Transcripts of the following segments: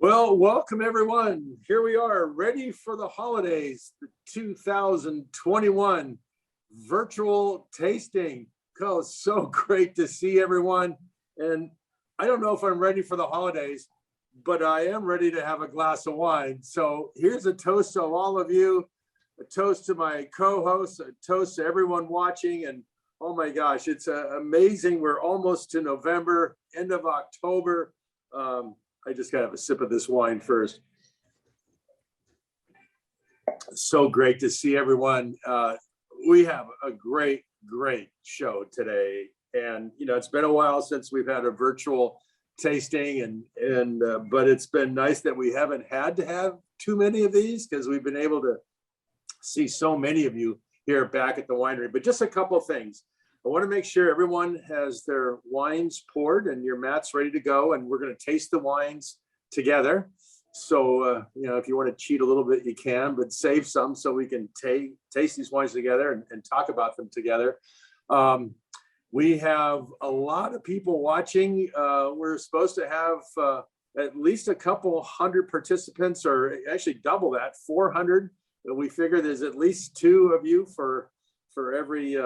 Well, welcome everyone. Here we are, ready for the holidays, the 2021 virtual tasting. Oh, it's so great to see everyone. And I don't know if I'm ready for the holidays, but I am ready to have a glass of wine. So here's a toast to all of you, a toast to my co-hosts, a toast to everyone watching. And oh my gosh, it's amazing. We're almost to November, end of October. I just gotta have a sip of this wine first. So great to see everyone. We have a great show today. And it's been a while since we've had a virtual tasting, but it's been nice that we haven't had to have too many of these because we've been able to see so many of you here back at the winery. But just a couple of things. I want to make sure everyone has their wines poured and your mats ready to go, and we're going to taste the wines together. So, if you want to cheat a little bit, you can, but save some so we can taste these wines together and talk about them together. We have a lot of people watching. We're supposed to have at least a couple hundred participants, or actually double that, 400. We figure there's at least 2 of you for every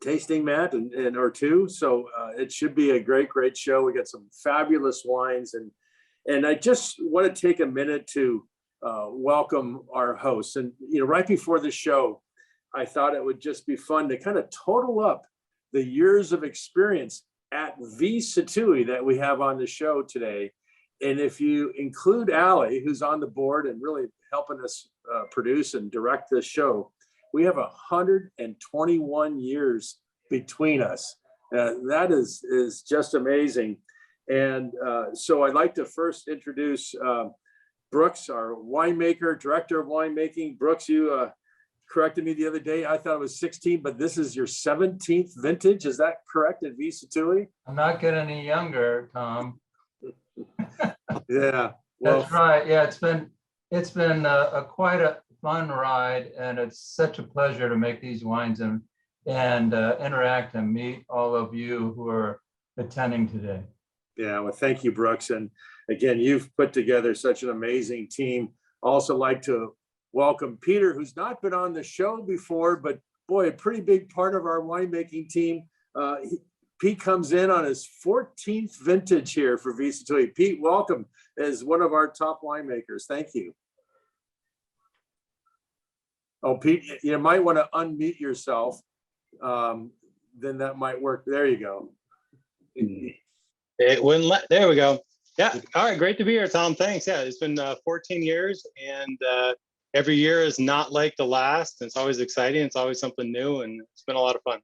tasting mat or 2. So it should be a great show. We got some fabulous wines, and I just want to take a minute to welcome our hosts. And right before the show, I thought it would just be fun to kind of total up the years of experience at V Sattui that we have on the show today. And if you include Allie, who's on the board and really helping us produce and direct this show, we have 121 years between us. That is just amazing. And so I'd like to first introduce Brooks, our winemaker, director of winemaking. Brooks, you corrected me the other day. I thought it was 16, but this is your 17th vintage. Is that correct at V Sattui? I'm not getting any younger, Tom. Yeah. Well, that's right. Yeah, it's been quite a fun ride, and it's such a pleasure to make these wines and interact and meet all of you who are attending today. Yeah, well, thank you, Brooks. And again, you've put together such an amazing team. Also like to welcome Peter, who's not been on the show before, but boy, a pretty big part of our winemaking team. Pete comes in on his 14th vintage here for V Sattui. Pete, welcome as one of our top winemakers. Thank you. Oh, Pete, you might want to unmute yourself. Then that might work. There you go. It wouldn't let. There we go. Yeah. All right. Great to be here, Tom. Thanks. Yeah, it's been 14 years, and every year is not like the last. It's always exciting. It's always something new, and it's been a lot of fun.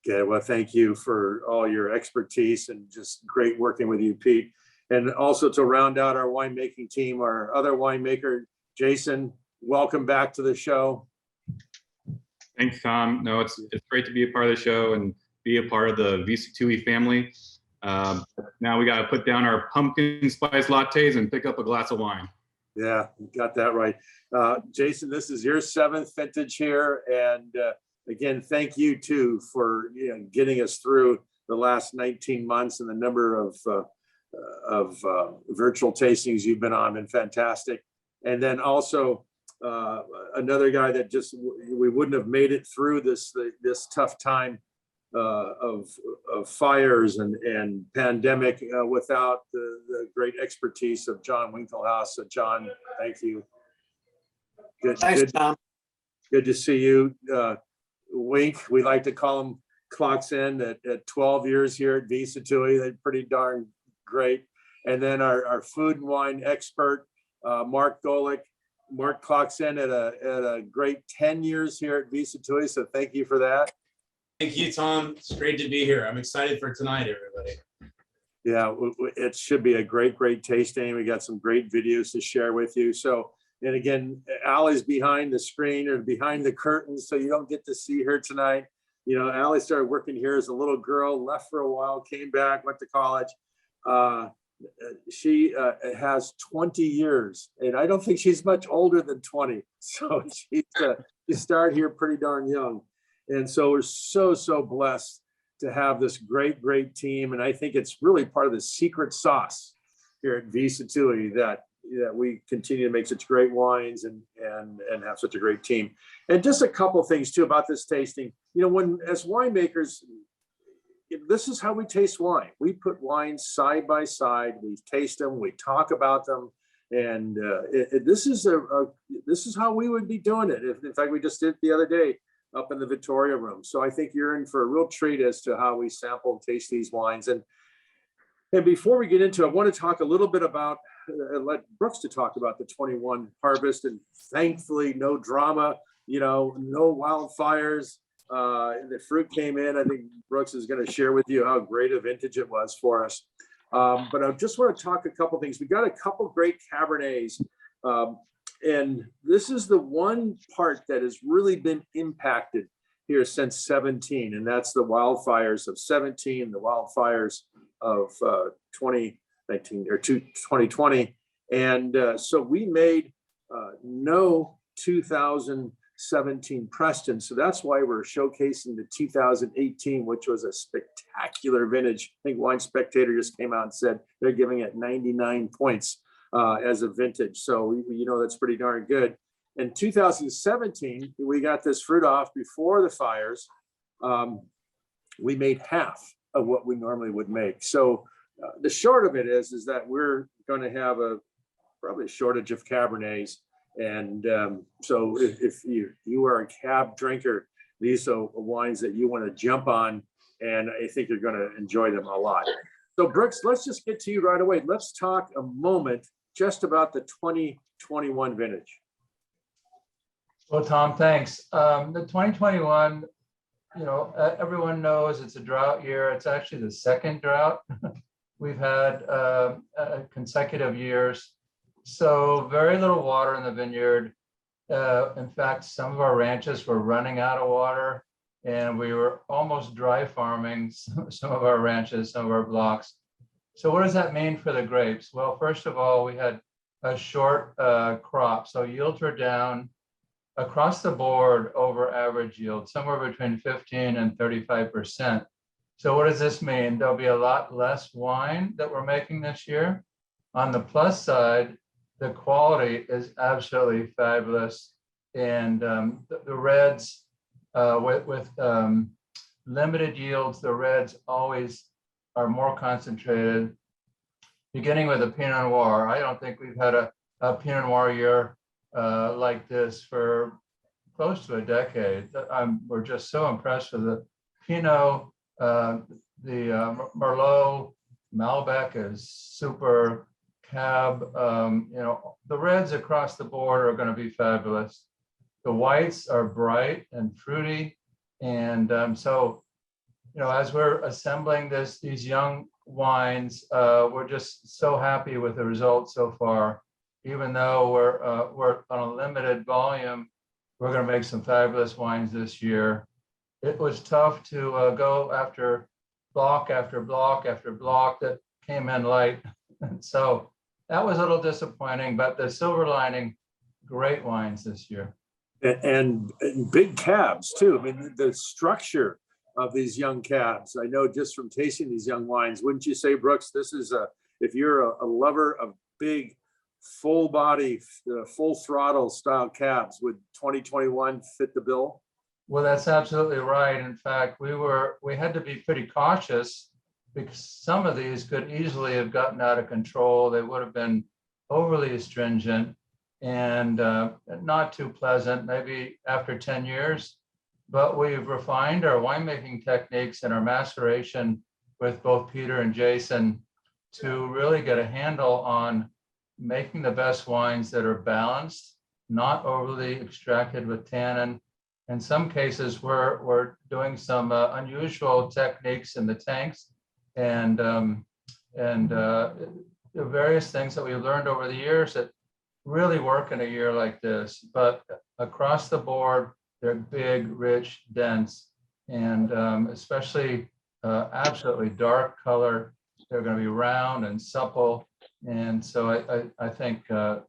Okay. Well, thank you for all your expertise and just great working with you, Pete. And also to round out our winemaking team, our other winemaker, Jason. Welcome back to the show. Thanks, Tom. No, it's great to be a part of the show and be a part of the V Sattui family. Now we got to put down our pumpkin spice lattes and pick up a glass of wine. Yeah, you got that right. Jason, this is your 7th vintage here. And again, thank you too for getting us through the last 19 months and the number of virtual tastings you've been on. Been fantastic. And then also another guy that just we wouldn't have made it through this tough time of fires and pandemic without the great expertise of John Winkelhaus. So John, thank you. Thanks, Tom. Good to see you. Wink, we like to call him, clocks in at 12 years here at V Sattui. They're pretty darn great. And then our food and wine expert, Marc Golick. Marc clocks in at a great 10 years here at V Sattui, so thank you for that. Thank you, Tom. It's great to be here. I'm excited for tonight, everybody. Yeah, it should be a great tasting. We got some great videos to share with you. So, and again, Allie's behind the screen or behind the curtains, so you don't get to see her tonight. Allie started working here as a little girl, left for a while, came back, went to college. She has 20 years, and I don't think she's much older than 20. So she started here pretty darn young. And so we're so blessed to have this great team. And I think it's really part of the secret sauce here at Sattui that we continue to make such great wines and have such a great team. And just a couple things too about this tasting. You know, when as winemakers, this is how we taste wine. We put wines side by side. We taste them. We talk about them. And this is how we would be doing it. In fact, we just did it the other day up in the Victoria room. So I think you're in for a real treat as to how we sample and taste these wines. And before we get into it, I want to talk a little bit about, let Brooks to talk about the 21 harvest, and thankfully no drama, you know, no wildfires. The fruit came in. I think Brooks is going to share with you how great a vintage it was for us. But I just want to talk a couple things. We got a couple great Cabernets. And this is the one part that has really been impacted here since 17. And that's the wildfires of 17, the wildfires of 2019 or 2020. And so we made no 2017 Preston. So that's why we're showcasing the 2018, which was a spectacular vintage. I think Wine Spectator just came out and said they're giving it 99 points as a vintage. So you know that's pretty darn good. In 2017, we got this fruit off before the fires. We made half of what we normally would make. So the short of it is that we're going to have probably a shortage of Cabernets. And so if you are a Cab drinker, these are wines that you want to jump on, and I think you're going to enjoy them a lot. So Brooks, let's just get to you right away. Let's talk a moment just about the 2021 vintage. Well, Tom, thanks. The 2021, you know, everyone knows it's a drought year. It's actually the second drought we've had consecutive years. So very little water in the vineyard. In fact, some of our ranches were running out of water, and we were almost dry farming some of our ranches, some of our blocks. So what does that mean for the grapes? Well, first of all, we had a short crop. So yields were down across the board over average yield, somewhere between 15 and 35%. So what does this mean? There'll be a lot less wine that we're making this year. On the plus side, the quality is absolutely fabulous. And the reds with limited yields, the reds always are more concentrated, beginning with a Pinot Noir. I don't think we've had a Pinot Noir year like this for close to a decade. We're just so impressed with the Pinot, the Merlot, Malbec is super. Cab, you know, the reds across the board are going to be fabulous. The whites are bright and fruity. And so, you know, as we're assembling these young wines, we're just so happy with the results so far. Even though we're on a limited volume, we're going to make some fabulous wines this year. It was tough to go after block after block after block that came in light. And so that was a little disappointing, but the silver lining, great wines this year. And big cabs too. I mean, the structure of these young cabs, I know just from tasting these young wines, wouldn't you say, Brooks, this is if you're a lover of big, full body, full throttle style cabs, would 2021 fit the bill? Well, that's absolutely right. In fact, we had to be pretty cautious because some of these could easily have gotten out of control. They would have been overly astringent and not too pleasant, maybe after 10 years. But we've refined our winemaking techniques and our maceration with both Peter and Jason to really get a handle on making the best wines that are balanced, not overly extracted with tannin. In some cases, we're doing some unusual techniques in the tanks, and the various things that we've learned over the years that really work in a year like this. But across the board, they're big, rich, dense, and especially absolutely dark color. They're going to be round and supple. And so I think the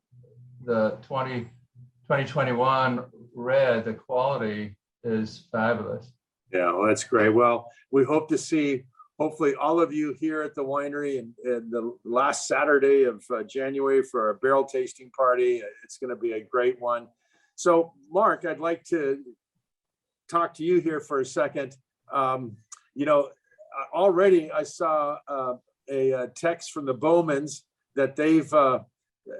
2021 red, the quality is fabulous. Yeah, well, that's great. Well, we hope to see hopefully all of you here at the winery and the last Saturday of January for our barrel tasting party. It's going to be a great one. So Marc, I'd like to talk to you here for a second. You know, already I saw a text from the Bowmans that they've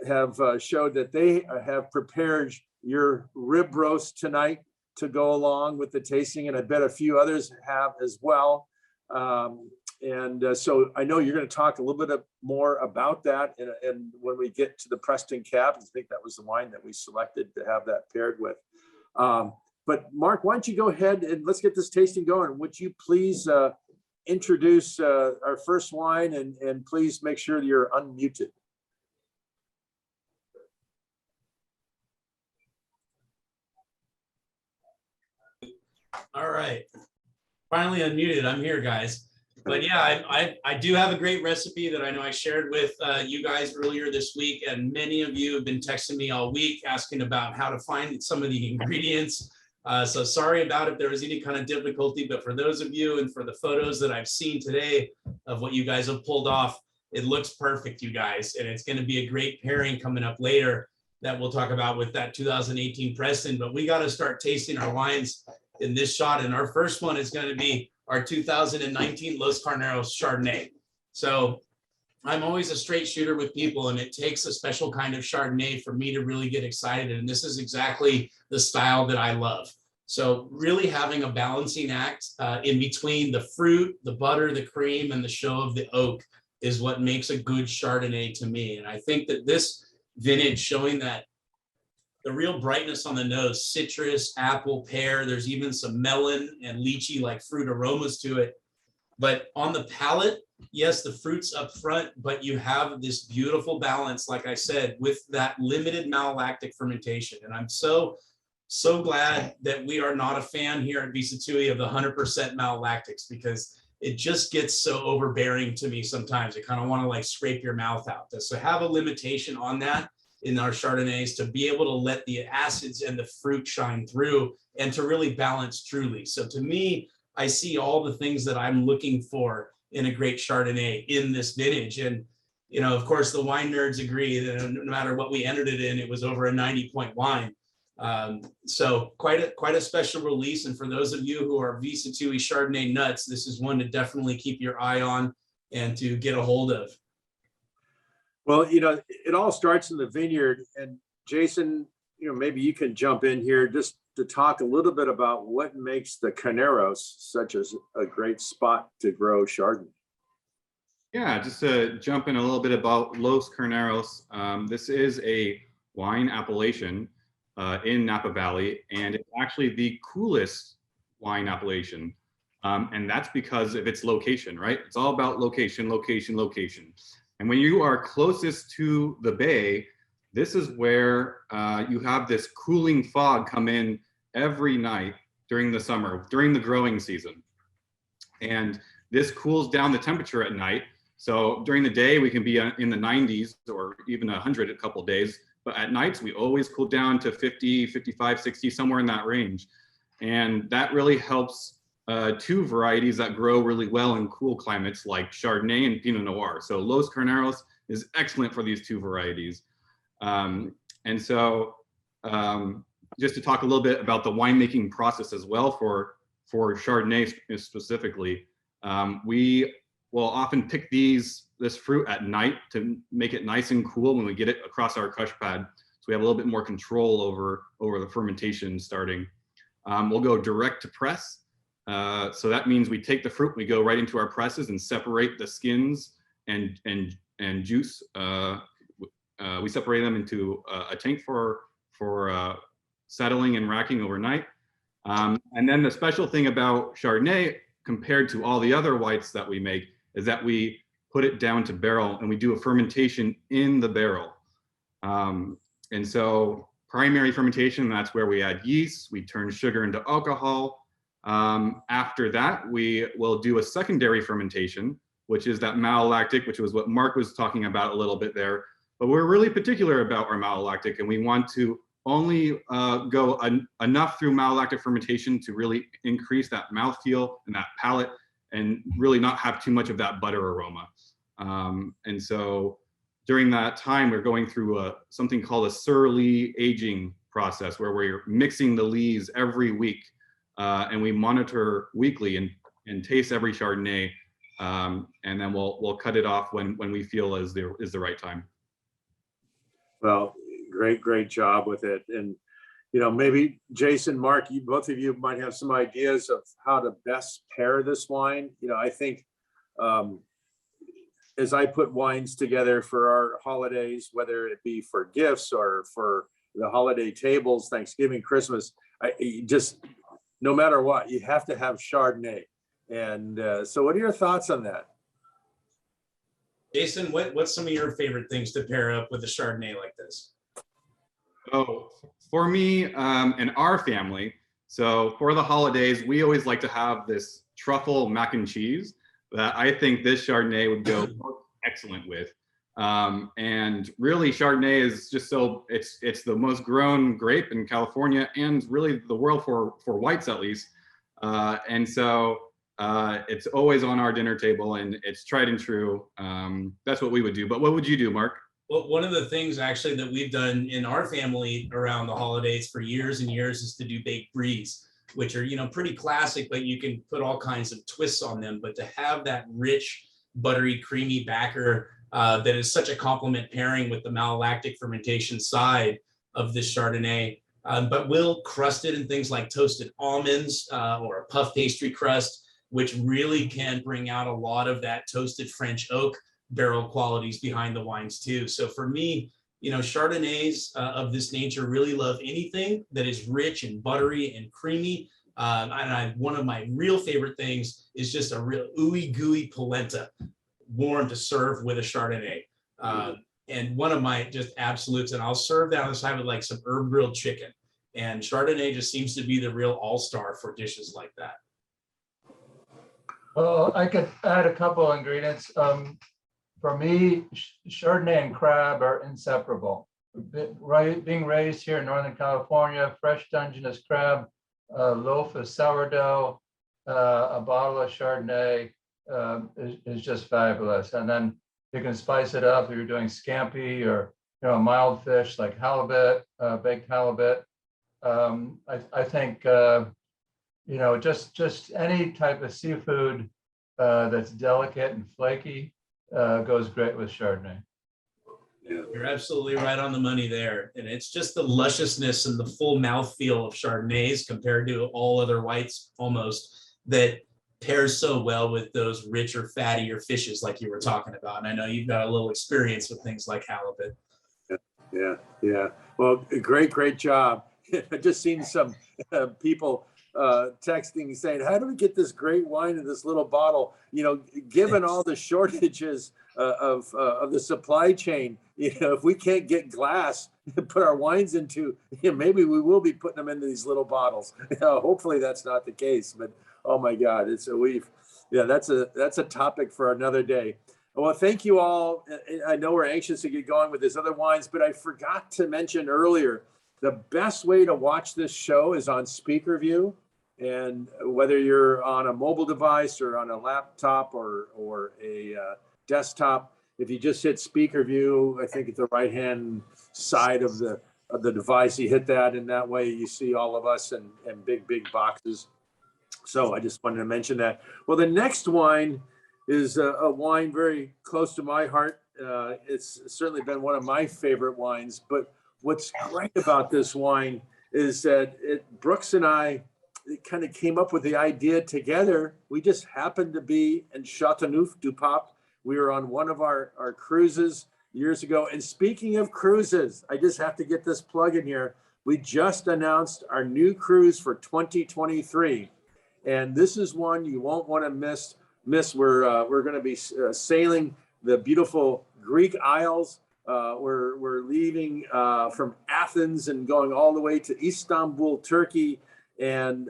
have showed that they have prepared your rib roast tonight to go along with the tasting, and I bet a few others have as well. So I know you're going to talk a little bit more about that, and when we get to the Preston Cab, I think that was the wine that we selected to have that paired with. But Marc, why don't you go ahead and let's get this tasting going. Would you please introduce our first wine, and please make sure you're unmuted. All right. Finally unmuted. I'm here, guys. But yeah, I do have a great recipe that I know I shared with you guys earlier this week, and many of you have been texting me all week asking about how to find some of the ingredients. So sorry about if there was any kind of difficulty, but for those of you and for the photos that I've seen today of what you guys have pulled off, it looks perfect, you guys, and it's going to be a great pairing coming up later that we'll talk about with that 2018 Preston. But we got to start tasting our wines in this shot, and our first one is going to be our 2019 Los Carneros Chardonnay. So I'm always a straight shooter with people, and it takes a special kind of Chardonnay for me to really get excited. And this is exactly the style that I love. So really having a balancing act in between the fruit, the butter, the cream, and the show of the oak is what makes a good Chardonnay to me. And I think that this vintage showing that the real brightness on the nose, citrus, apple, pear, there's even some melon and lychee like fruit aromas to it. But on the palate, yes, the fruit's up front, but you have this beautiful balance, like I said, with that limited malolactic fermentation. And I'm so glad that we are not a fan here at Sattui of the 100% malolactics, because it just gets so overbearing to me sometimes. I kind of want to like scrape your mouth out. So have a limitation on that in our Chardonnays to be able to let the acids and the fruit shine through and to really balance truly. So to me, I see all the things that I'm looking for in a great Chardonnay in this vintage. And, you know, of course, the wine nerds agree that no matter what we entered it in, it was over a 90-point wine. So quite a special release. And for those of you who are Sattui Chardonnay nuts, this is one to definitely keep your eye on and to get a hold of. Well, you know, it all starts in the vineyard, and Jason, you know, maybe you can jump in here just to talk a little bit about what makes the Carneros such a great spot to grow Chardonnay. Yeah, just to jump in a little bit about Los Carneros. This is a wine appellation in Napa Valley, and it's actually the coolest wine appellation. And that's because of its location, right? It's all about location, location, location. And when you are closest to the bay, this is where you have this cooling fog come in every night during the summer, during the growing season. And this cools down the temperature at night. So during the day, we can be in the 90s or even 100 a couple of days. But at nights, we always cool down to 50, 55, 60, somewhere in that range. And that really helps two varieties that grow really well in cool climates like Chardonnay and Pinot Noir. So Los Carneros is excellent for these two varieties. And so just to talk a little bit about the winemaking process as well for Chardonnay specifically, we will often pick this fruit at night to make it nice and cool when we get it across our crush pad. So we have a little bit more control over the fermentation starting. We'll go direct to press. So that means we take the fruit, we go right into our presses and separate the skins and juice. We separate them into a tank for settling and racking overnight. And then the special thing about Chardonnay compared to all the other whites that we make is that we put it down to barrel and we do a fermentation in the barrel. And so primary fermentation, that's where we add yeast, we turn sugar into alcohol. After that, we will do a secondary fermentation, which is that malolactic, which was what Marc was talking about a little bit there. But we're really particular about our malolactic, and we want to only go enough through malolactic fermentation to really increase that mouthfeel and that palate and really not have too much of that butter aroma. And so during that time, we're going through something called a sur-lie aging process, where we're mixing the lees every week, and we monitor weekly and taste every Chardonnay, and then we'll cut it off when we feel is the right time. Well, great job with it. And maybe Jason, Mark, both of you might have some ideas of how to best pair this wine. I think as I put wines together for our holidays, whether it be for gifts or for the holiday tables, Thanksgiving, Christmas, no matter what, you have to have Chardonnay. And so what are your thoughts on that? Jason, what's some of your favorite things to pair up with a Chardonnay like this? Oh, for me and our family, so for the holidays, we always like to have this truffle mac and cheese that I think this Chardonnay would go excellent with. And really, Chardonnay is just it's the most grown grape in California and really the world for whites, at least. And so it's always on our dinner table, and it's tried and true. That's what we would do. But what would you do, Mark? Well, one of the things actually that we've done in our family around the holidays for years and years is to do baked bries, which are, pretty classic, but you can put all kinds of twists on them. But to have that rich, buttery, creamy backer that is such a complement pairing with the malolactic fermentation side of this Chardonnay, but we'll crust it in things like toasted almonds or a puff pastry crust, which really can bring out a lot of that toasted French oak barrel qualities behind the wines too. So for me, Chardonnays of this nature really love anything that is rich and buttery and creamy. One of my real favorite things is just a real ooey gooey polenta, warm to serve with a Chardonnay. And one of my just absolutes, and I'll serve that on the side with like some herb grilled chicken. And Chardonnay just seems to be the real all-star for dishes like that. Well, I could add a couple ingredients. For me, Chardonnay and crab are inseparable. Being raised here in Northern California, fresh Dungeness crab, a loaf of sourdough, a bottle of Chardonnay is just fabulous. And then you can spice it up if you're doing scampi or a mild fish like halibut, baked halibut. I think just any type of seafood that's delicate and flaky goes great with Chardonnay. Yeah. You're absolutely right on the money there. And it's just the lusciousness and the full mouthfeel of Chardonnays compared to all other whites almost that pairs so well with those richer, fattier fishes like you were talking about. And I know you've got a little experience with things like halibut. Yeah. Well, great job. I've just seen some people texting saying, how do we get this great wine in this little bottle? Given all the shortages of the supply chain, if we can't get glass to put our wines into, maybe we will be putting them into these little bottles. Hopefully that's not the case, but oh my God, that's a topic for another day. Well, thank you all. I know we're anxious to get going with these other wines, but I forgot to mention earlier, the best way to watch this show is on Speaker View. And whether you're on a mobile device or on a laptop or a desktop, if you just hit Speaker View, I think at the right-hand side of the device, you hit that, and that way you see all of us in big boxes. So I just wanted to mention that. Well, the next wine is a wine very close to my heart. It's certainly been one of my favorite wines, but what's great about this wine is that Brooks and I kind of came up with the idea together. We just happened to be in Châteauneuf-du-Pape. We were on one of our cruises years ago. And speaking of cruises, I just have to get this plug in here. We just announced our new cruise for 2023. And this is one you won't want to miss. We're going to be sailing the beautiful Greek Isles. We're leaving from Athens and going all the way to Istanbul, Turkey. And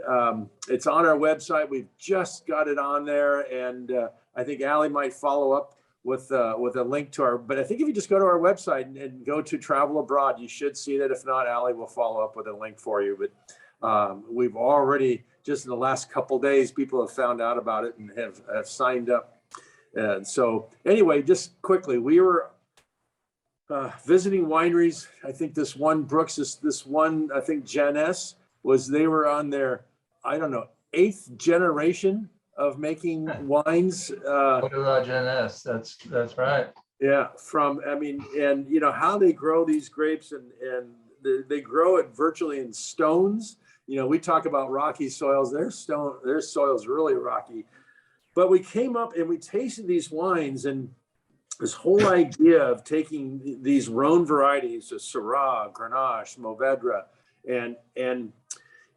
it's on our website. We've just got it on there. And I think Allie might follow up with a link to but I think if you just go to our website and go to Travel Abroad, you should see that. If not, Allie will follow up with a link for you. But we've already just in the last couple days, people have found out about it and have signed up. And so anyway, just quickly, we were visiting wineries. I think this one, Brooks, this one, I think Janess they were on their, I don't know, 8th generation of making wines. Jeunesse, that's right. Yeah, and you know how they grow these grapes, and they grow it virtually in stones. You know, we talk about rocky soils. Their soil's really rocky. But we came up and we tasted these wines, and this whole idea of taking these Rhone varieties of Syrah, Grenache, Mourvedre, and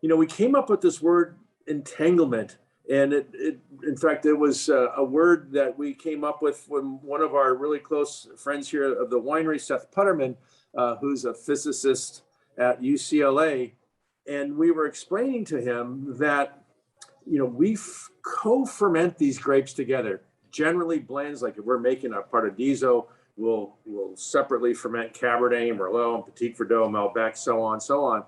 you know, we came up with this word entanglement. And in fact, it was a word that we came up with when one of our really close friends here of the winery, Seth Putterman, who's a physicist at UCLA. And we were explaining to him that, you know, we co-ferment these grapes together. Generally blends, like if we're making a Paradiso, we'll separately ferment Cabernet, Merlot, Petit Verdot, Malbec, so on.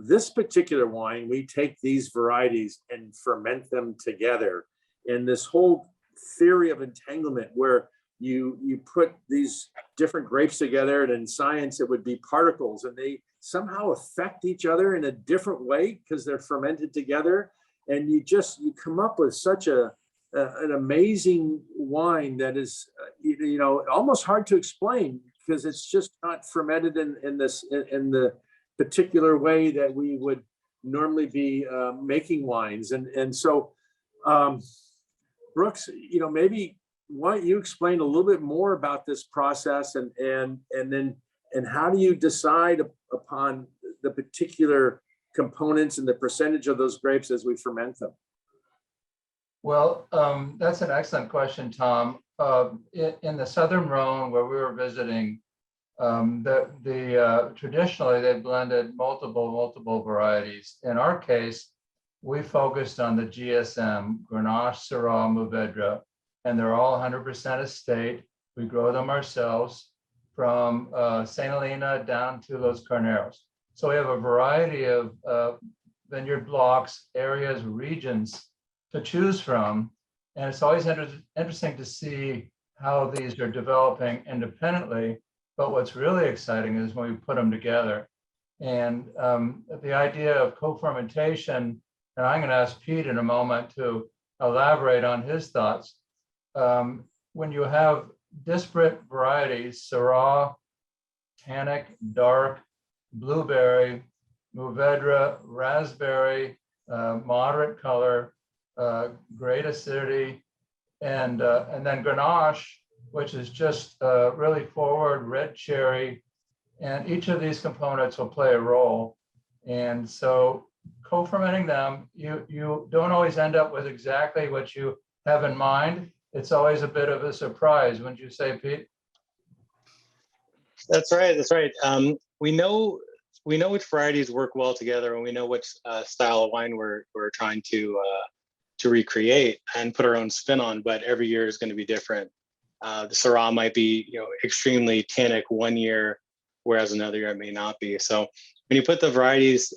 This particular wine, we take these varieties and ferment them together. And this whole theory of entanglement, where you put these different grapes together, and in science it would be particles, and they somehow affect each other in a different way because they're fermented together. And you come up with such an amazing wine that is, you know, almost hard to explain, because it's just not fermented in the particular way that we would normally be making wines. And so, Brooks, you know, maybe why don't you explain a little bit more about this process, and how do you decide upon the particular components and the percentage of those grapes as we ferment them? Well, that's an excellent question, Tom. In the Southern Rhone, where we were visiting, traditionally they blended multiple varieties. In our case, we focused on the GSM, Grenache, Syrah, Mourvedre, and they're all 100% estate. We grow them ourselves from St. Helena down to Los Carneros. So we have a variety of vineyard blocks, areas, regions to choose from. And it's always interesting to see how these are developing independently. But what's really exciting is when we put them together. And the idea of co-fermentation, and I'm going to ask Pete in a moment to elaborate on his thoughts. When you have disparate varieties, Syrah, tannic, dark, blueberry, Mourvedre, raspberry, moderate color, great acidity, and then Grenache, which is just really forward, red cherry, and each of these components will play a role. And so co-fermenting them, you don't always end up with exactly what you have in mind. It's always a bit of a surprise, wouldn't you say, Pete? That's right. We know which varieties work well together, and we know which style of wine we're trying to recreate and put our own spin on. But every year is going to be different. The Syrah might be, you know, extremely tannic one year, whereas another year it may not be. So when you put the varieties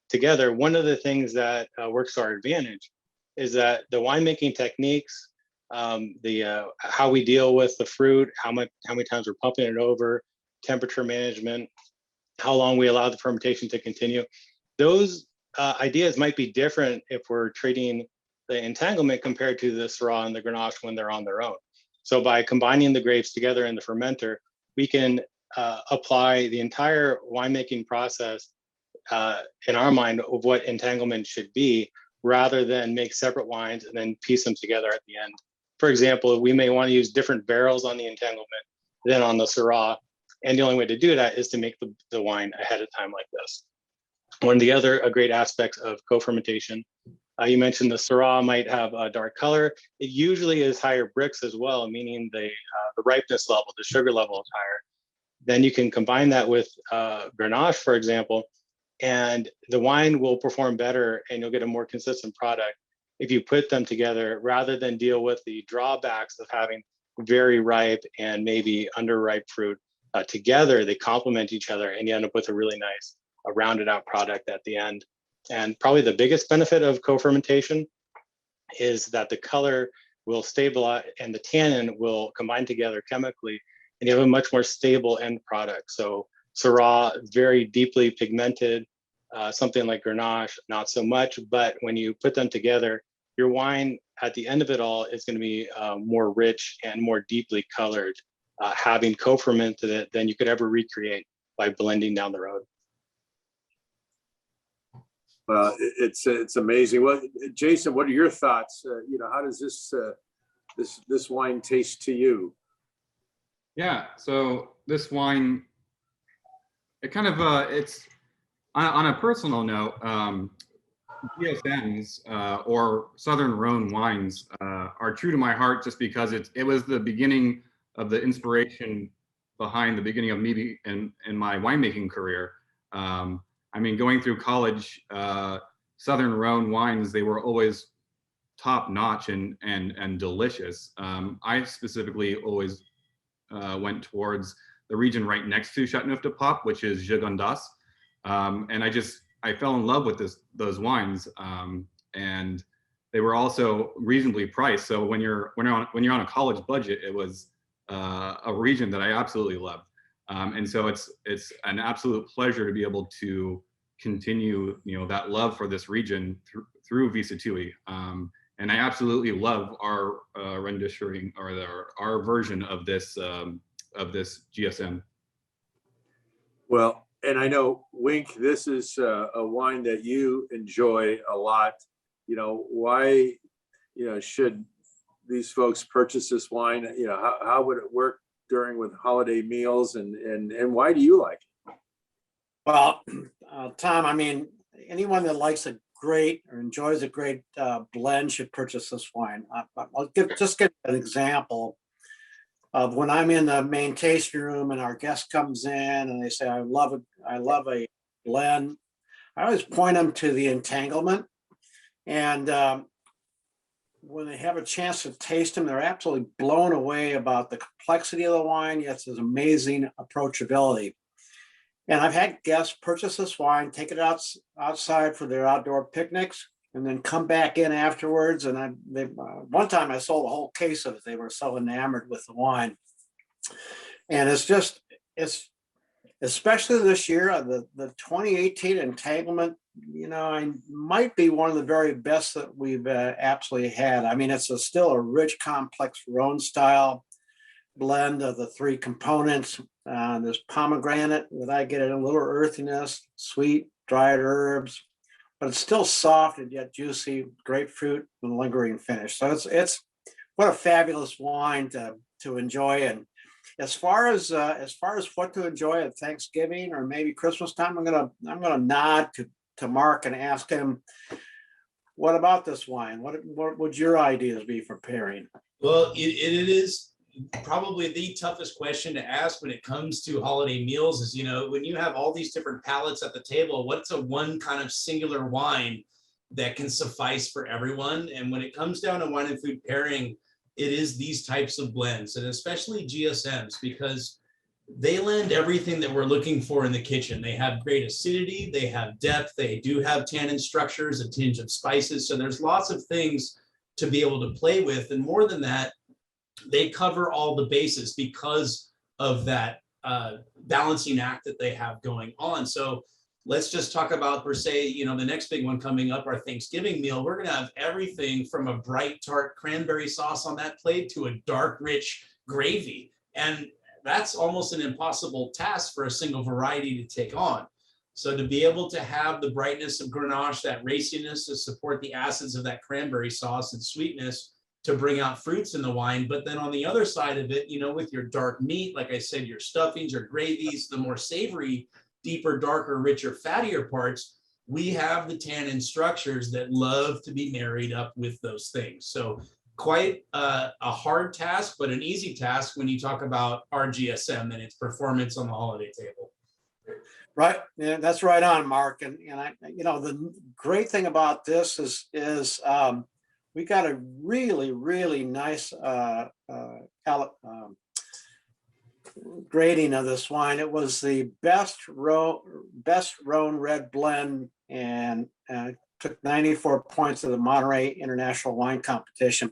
together, one of the things that works to our advantage is that the winemaking techniques, how we deal with the fruit, how many times we're pumping it over, temperature management, how long we allow the fermentation to continue. Those ideas might be different if we're treating the entanglement compared to the Syrah and the Grenache when they're on their own. So by combining the grapes together in the fermenter, we can apply the entire winemaking process in our mind of what entanglement should be, rather than make separate wines and then piece them together at the end. For example, we may want to use different barrels on the entanglement than on the Syrah. And the only way to do that is to make the wine ahead of time like this. One of the other great aspects of co-fermentation, you mentioned the Syrah might have a dark color. It usually is higher bricks as well, meaning the ripeness level, the sugar level is higher. Then you can combine that with Grenache, for example, and the wine will perform better and you'll get a more consistent product if you put them together, rather than deal with the drawbacks of having very ripe and maybe underripe fruit together. They complement each other and you end up with a really nice, rounded out product at the end. And probably the biggest benefit of co-fermentation is that the color will stabilize and the tannin will combine together chemically, and you have a much more stable end product. So Syrah, very deeply pigmented, something like Grenache, not so much, but when you put them together, your wine at the end of it all is going to be more rich and more deeply colored, having co-fermented it than you could ever recreate by blending down the road. Well, it's amazing. Well, Jason, what are your thoughts? How does this wine taste to you? Yeah, so this wine, it kind of it's on a personal note. GSMs or Southern Rhone wines are true to my heart, just because it was the beginning of the inspiration behind the beginning of me in my winemaking career. I mean, going through college, Southern Rhone wines, they were always top notch and delicious. I specifically always went towards the region right next to Châteauneuf-du-Pape, which is Gigondas. And I fell in love with those wines. And they were also reasonably priced. So when you're on a college budget, it was a region that I absolutely loved. And so it's an absolute pleasure to be able to continue, that love for this region through Visattui. And I absolutely love our rendition or our version of this GSM. Well, and I know, Wink, this is a wine that you enjoy a lot. Why, should these folks purchase this wine? How would it work with holiday meals, and why do you like it? Well, Tom, I mean, anyone that likes a great or enjoys a great blend should purchase this wine. I'll give an example of when I'm in the main tasting room and our guest comes in and they say, I love a blend. I always point them to the Entanglement. And when they have a chance to taste them, they're absolutely blown away about the complexity of the wine, yet its amazing approachability. And I've had guests purchase this wine, take it outside for their outdoor picnics, and then come back in afterwards. And one time I sold a whole case of it. They were so enamored with the wine. And it's especially this year, the 2018 Entanglement, I might be one of the very best that we've absolutely had. I mean, it's still a rich, complex Rhone style blend of the three components. There's pomegranate, that I get a little earthiness, sweet, dried herbs, but it's still soft and yet juicy, grapefruit and lingering finish. So it's what a fabulous wine to enjoy. And as far as what to enjoy at Thanksgiving or maybe Christmas time, I'm gonna nod to Mark and ask him, what about this wine? What would your ideas be for pairing? Well, it is probably the toughest question to ask when it comes to holiday meals is, when you have all these different palates at the table, what's a one kind of singular wine that can suffice for everyone? And when it comes down to wine and food pairing, it is these types of blends, and especially GSMs, because they lend everything that we're looking for in the kitchen. They have great acidity, they have depth, they do have tannin structures, a tinge of spices. So there's lots of things to be able to play with. And more than that, they cover all the bases because of that balancing act that they have going on. So let's just talk about, per se, the next big one coming up, our Thanksgiving meal. We're going to have everything from a bright, tart cranberry sauce on that plate to a dark, rich gravy. And that's almost an impossible task for a single variety to take on. So to be able to have the brightness of Grenache, that raciness to support the acids of that cranberry sauce and sweetness to bring out fruits in the wine. But then on the other side of it, with your dark meat, like I said, your stuffings, your gravies, the more savory, deeper, darker, richer, fattier parts, we have the tannin structures that love to be married up with those things. So quite a hard task, but an easy task when you talk about our GSM and its performance on the holiday table. Right, yeah, that's right on, Mark. And I, the great thing about this is we got a really, really nice grading of this wine. It was the best Rhone red blend and took 94 points in the Monterey International Wine Competition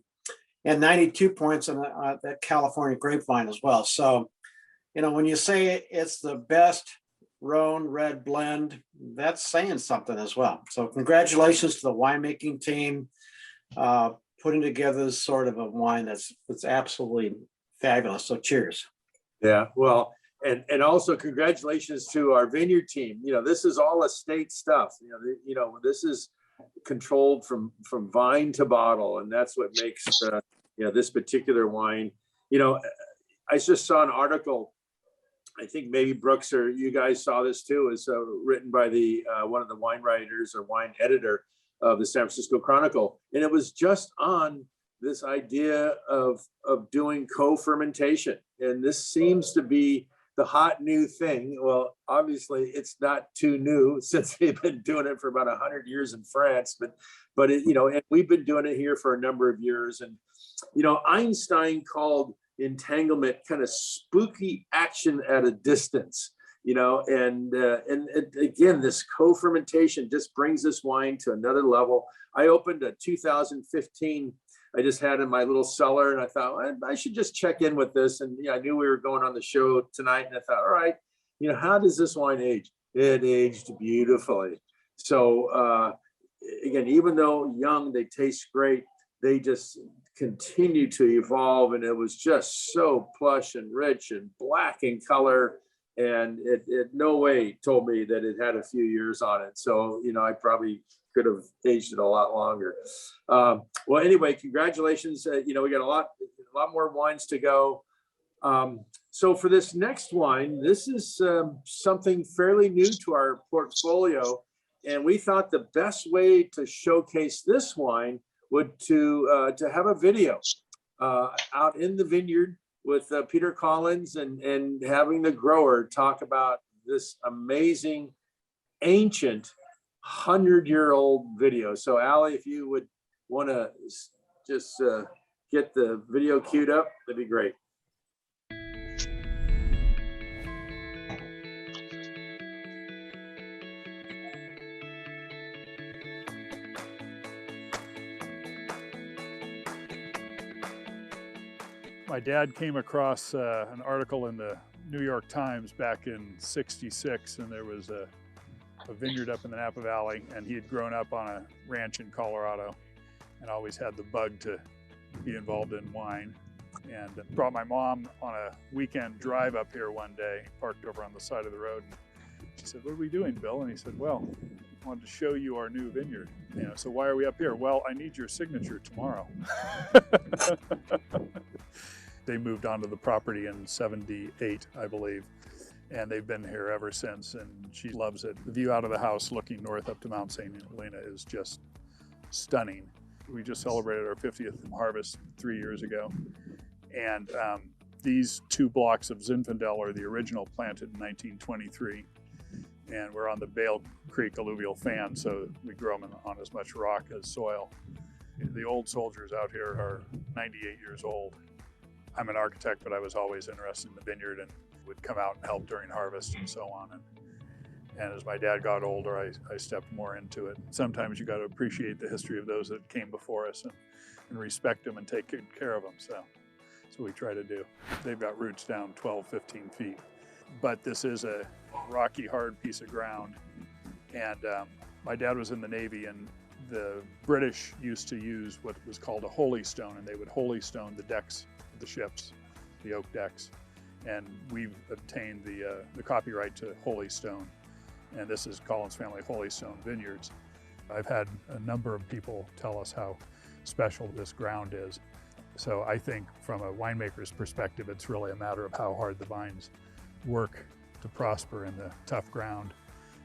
and 92 points in the California Grapevine as well. So, when you say it's the best Rhone red blend, that's saying something as well. So congratulations to the winemaking team, putting together this sort of a wine that's absolutely fabulous. So cheers. Yeah, well, and also congratulations to our vineyard team. This is all estate stuff. This is controlled from vine to bottle, and that's what makes this particular wine. I just saw an article. I think maybe Brooks or you guys saw this too. It's written by the one of the wine writers or wine editor of the San Francisco Chronicle, and it was just on this idea of doing co-fermentation, and this seems to be the hot new thing. Well, obviously it's not too new since they've been doing it for about 100 years in France, but and we've been doing it here for a number of years. And Einstein called entanglement kind of spooky action at a distance, and again, this co-fermentation just brings this wine to another level. I opened a 2015 I just had in my little cellar, and I thought I should just check in with this. And I knew we were going on the show tonight, and I thought, all right, how does this wine age? It aged beautifully. So again, even though young, they taste great. They just continue to evolve, and it was just so plush and rich and black in color, and it no way told me that it had a few years on it. So I probably could have aged it a lot longer. Well, anyway, congratulations. We got a lot more wines to go. So for this next wine, this is something fairly new to our portfolio, and we thought the best way to showcase this wine would to have a video out in the vineyard with Peter Collins and having the grower talk about this amazing ancient 100-year-old video. So Allie, if you would want to just get the video queued up, that'd be great. My dad came across an article in the New York Times back in '66, and there was a vineyard up in the Napa Valley, and he had grown up on a ranch in Colorado and always had the bug to be involved in wine, and brought my mom on a weekend drive up here one day, parked over on the side of the road. And she said, "What are we doing, Bill?" And he said, "Well, I wanted to show you our new vineyard. So why are we up here?" "Well, I need your signature tomorrow." They moved onto the property in '78, I believe, and they've been here ever since, and she loves it. The view out of the house looking north up to Mount St. Helena is just stunning. We just celebrated our 50th harvest 3 years ago, and these 2 blocks of Zinfandel are the original, planted in 1923, and we're on the Bale Creek alluvial fan, so we grow them on as much rock as soil. The old soldiers out here are 98 years old. I'm an architect, but I was always interested in the vineyard and would come out and help during harvest and so on. And as my dad got older, I stepped more into it. Sometimes you got to appreciate the history of those that came before us and respect them and take good care of them. So that's what we try to do. They've got roots down 12, 15 feet. But this is a rocky, hard piece of ground. And my dad was in the Navy, and the British used to use what was called a holy stone, and they would holy stone the decks of the ships, the oak decks. And we've obtained the copyright to Holy Stone. And this is Collins Family Holy Stone Vineyards. I've had a number of people tell us how special this ground is. So I think from a winemaker's perspective, it's really a matter of how hard the vines work to prosper in the tough ground.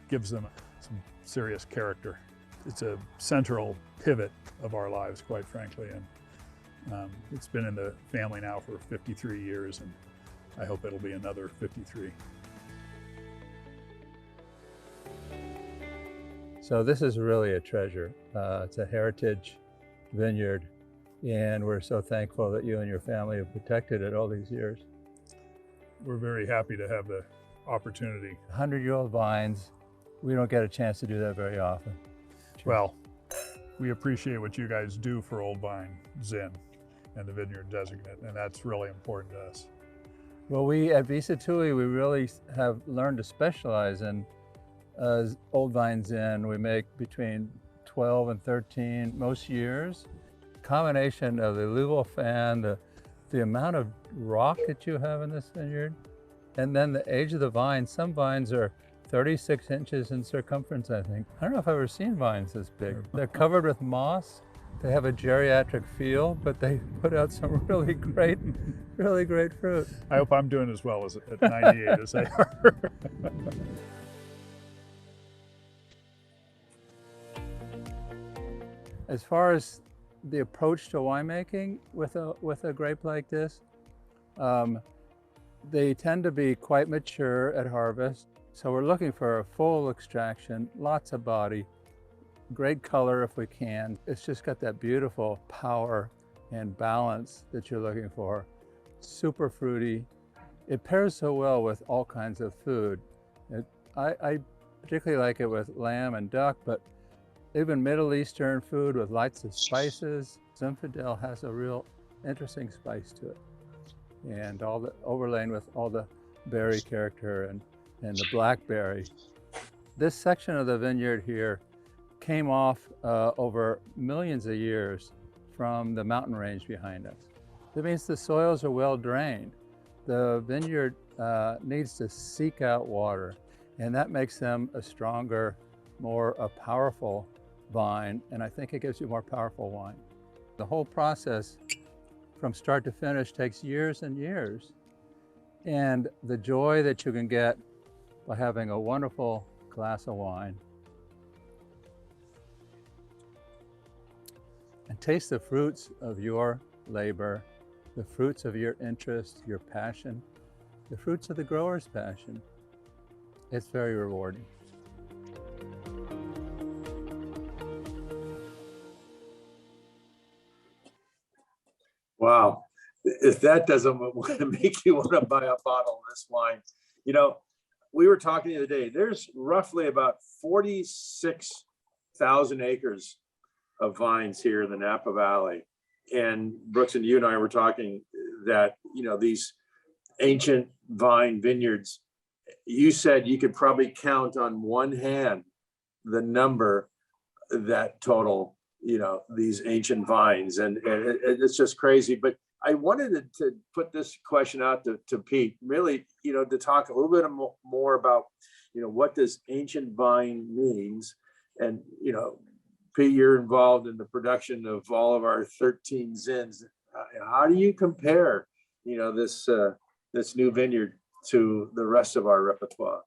Gives them some serious character. It's a central pivot of our lives, quite frankly. And it's been in the family now for 53 years, and I hope it'll be another 53. So this is really a treasure. It's a heritage vineyard, and we're so thankful that you and your family have protected it all these years. We're very happy to have the opportunity. 100-year-old vines, we don't get a chance to do that very often. future. Well, we appreciate what you guys do for Old Vine Zin and the Vineyard Designate, and that's really important to us. Well, we at Sattui, we really have learned to specialize in Old Vine Zin. We make between 12 and 13 most years. Combination of the alluvial fan, the amount of rock that you have in this vineyard, and then the age of the vine. Some vines are 36 inches in circumference, I think. I don't know if I've ever seen vines this big. They're covered with moss. They have a geriatric feel, but they put out some really great fruit. I hope I'm doing as well as at 98 as they are. As far as the approach to winemaking with a grape like this, they tend to be quite mature at harvest. So we're looking for a full extraction, lots of body, great color if we can. It's just got that beautiful power and balance that you're looking for. Super fruity. It pairs so well with all kinds of food. I particularly like it with lamb and duck, but even Middle Eastern food with lots of spices. Zinfandel has a real interesting spice to it. And all the overlain with all the berry character and the blackberry. This section of the vineyard here came off over millions of years from the mountain range behind us. That means the soils are well drained. The vineyard needs to seek out water, and that makes them a stronger, more powerful vine, and I think it gives you more powerful wine. The whole process from start to finish takes years and years, and the joy that you can get by having a wonderful glass of wine and taste the fruits of your labor, the fruits of your interest, your passion, the fruits of the grower's passion. It's very rewarding. Wow. If that doesn't make you want to buy a bottle of this wine, you know, we were talking the other day, there's roughly about 46,000 acres of vines here in the Napa Valley. And Brooks and you and I were talking that, you know, these ancient vine vineyards, you said you could probably count on one hand the number that total, you know, these ancient vines. And it's just crazy. But I wanted to put this question out to Pete, really, you know, to talk a little bit more about, you know, what does ancient vine means? And, you know, Pete, you're involved in the production of all of our 13 Zins. How do you compare, you know, this new vineyard to the rest of our repertoire?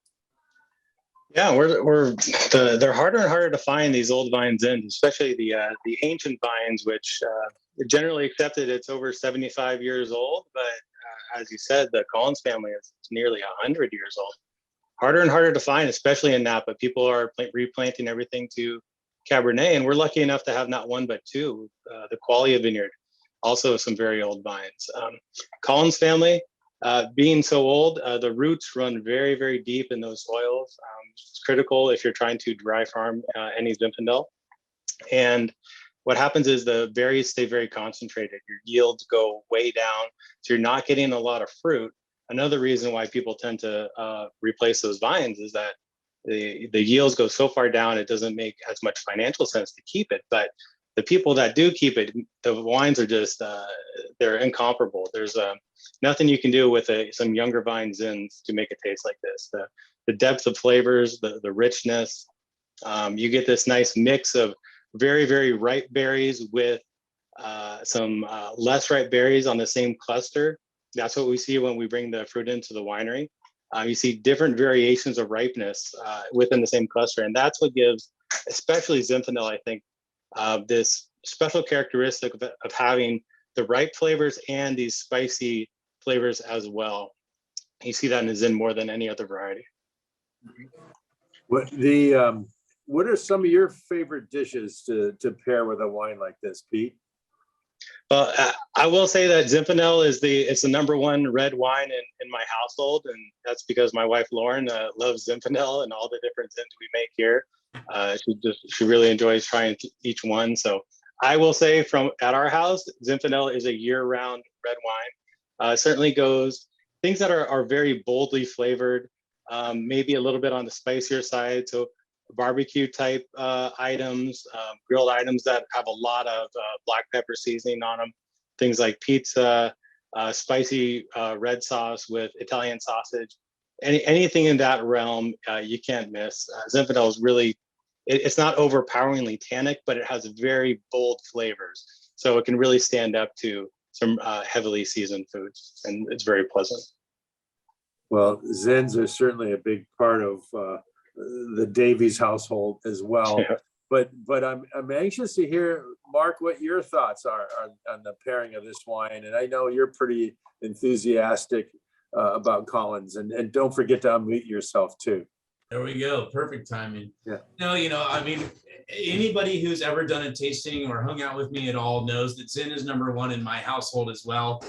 Yeah, they're harder and harder to find, these old vines in, especially the ancient vines, which generally accepted it's over 75 years old. But as you said, the Collins family is nearly 100 years old. Harder and harder to find, especially in Napa. People are replanting everything to Cabernet, and we're lucky enough to have not one but two. The Qualia vineyard, also some very old vines. Collins family, being so old, the roots run very, very deep in those soils. It's critical if you're trying to dry farm any Zinfandel. And what happens is the berries stay very concentrated. Your yields go way down, so you're not getting a lot of fruit. Another reason why people tend to replace those vines is that the yields go so far down, it doesn't make as much financial sense to keep it. But the people that do keep it, the wines are just, they're incomparable. There's nothing you can do with some younger vines in to make it taste like this. The depth of flavors, the richness, you get this nice mix of very, very ripe berries with some less ripe berries on the same cluster. That's what we see when we bring the fruit into the winery. You see different variations of ripeness within the same cluster. And that's what gives, especially Zinfandel, I think, this special characteristic of having the ripe flavors and these spicy flavors as well. You see that in the Zin more than any other variety. What are some of your favorite dishes to pair with a wine like this, Pete? Well, I will say that Zinfandel is the number one red wine in my household, and that's because my wife Lauren loves Zinfandel and all the different Zins we make here. She really enjoys trying each one. So I will say from at our house, Zinfandel is a year-round red wine. Certainly goes things that are very boldly flavored, maybe a little bit on the spicier side. So barbecue type items, grilled items that have a lot of black pepper seasoning on them. Things like pizza, spicy red sauce with Italian sausage. Anything in that realm you can't miss. Zinfandel is really, it's not overpoweringly tannic, but it has very bold flavors. So it can really stand up to some heavily seasoned foods, and it's very pleasant. Well, Zins are certainly a big part of the Davies household as well. Yeah. But I'm anxious to hear, Mark, what your thoughts are on the pairing of this wine. And I know you're pretty enthusiastic about Collins, and don't forget to unmute yourself too. There we go. Perfect timing. Yeah. No, I mean, anybody who's ever done a tasting or hung out with me at all knows that Zin is number one in my household as well.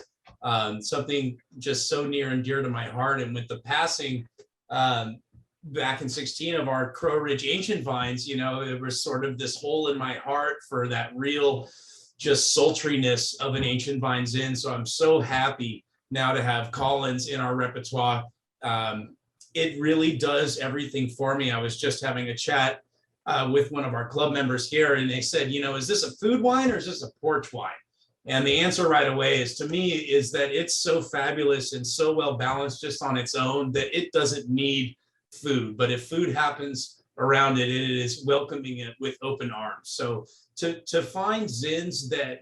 Something just so near and dear to my heart. And with the passing back in 16 of our Crow Ridge ancient vines, it was sort of this hole in my heart for that real just sultriness of an ancient vine Zin. So I'm so happy now to have Collins in our repertoire. It really does everything for me. I was just having a chat with one of our club members here, and they said, is this a food wine or is this a porch wine? And the answer right away is, to me, is that it's so fabulous and so well balanced just on its own that it doesn't need food. But if food happens around it, it is welcoming it with open arms. So to find Zins that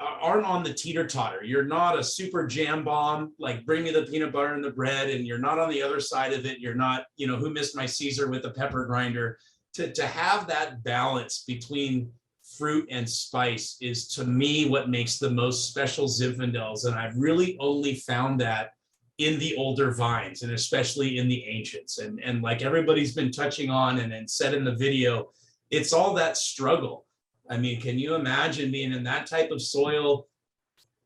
aren't on the teeter-totter. You're not a super jam bomb, like bring me the peanut butter and the bread, and you're not on the other side of it. You're not, who missed my Caesar with a pepper grinder. To have that balance between fruit and spice is, to me, what makes the most special Zinfandels. And I've really only found that in the older vines, and especially in the ancients. And like everybody's been touching on and said in the video, it's all that struggle. I mean, can you imagine being in that type of soil,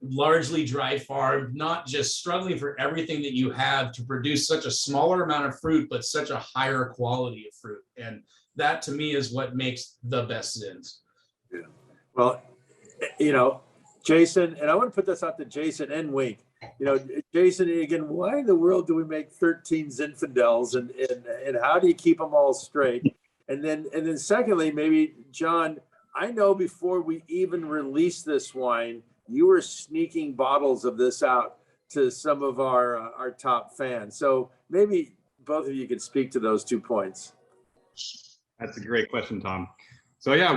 largely dry farm, not just struggling for everything that you have to produce such a smaller amount of fruit, but such a higher quality of fruit? And that, to me, is what makes the best Zins. Yeah. Well, Jason, and I want to put this out to Jason and Wink. Jason, again, why in the world do we make 13 Zinfandels, and how do you keep them all straight? And then secondly, maybe John, I know before we even released this wine, you were sneaking bottles of this out to some of our top fans. So maybe both of you could speak to those 2 points. That's a great question, Tom. So yeah,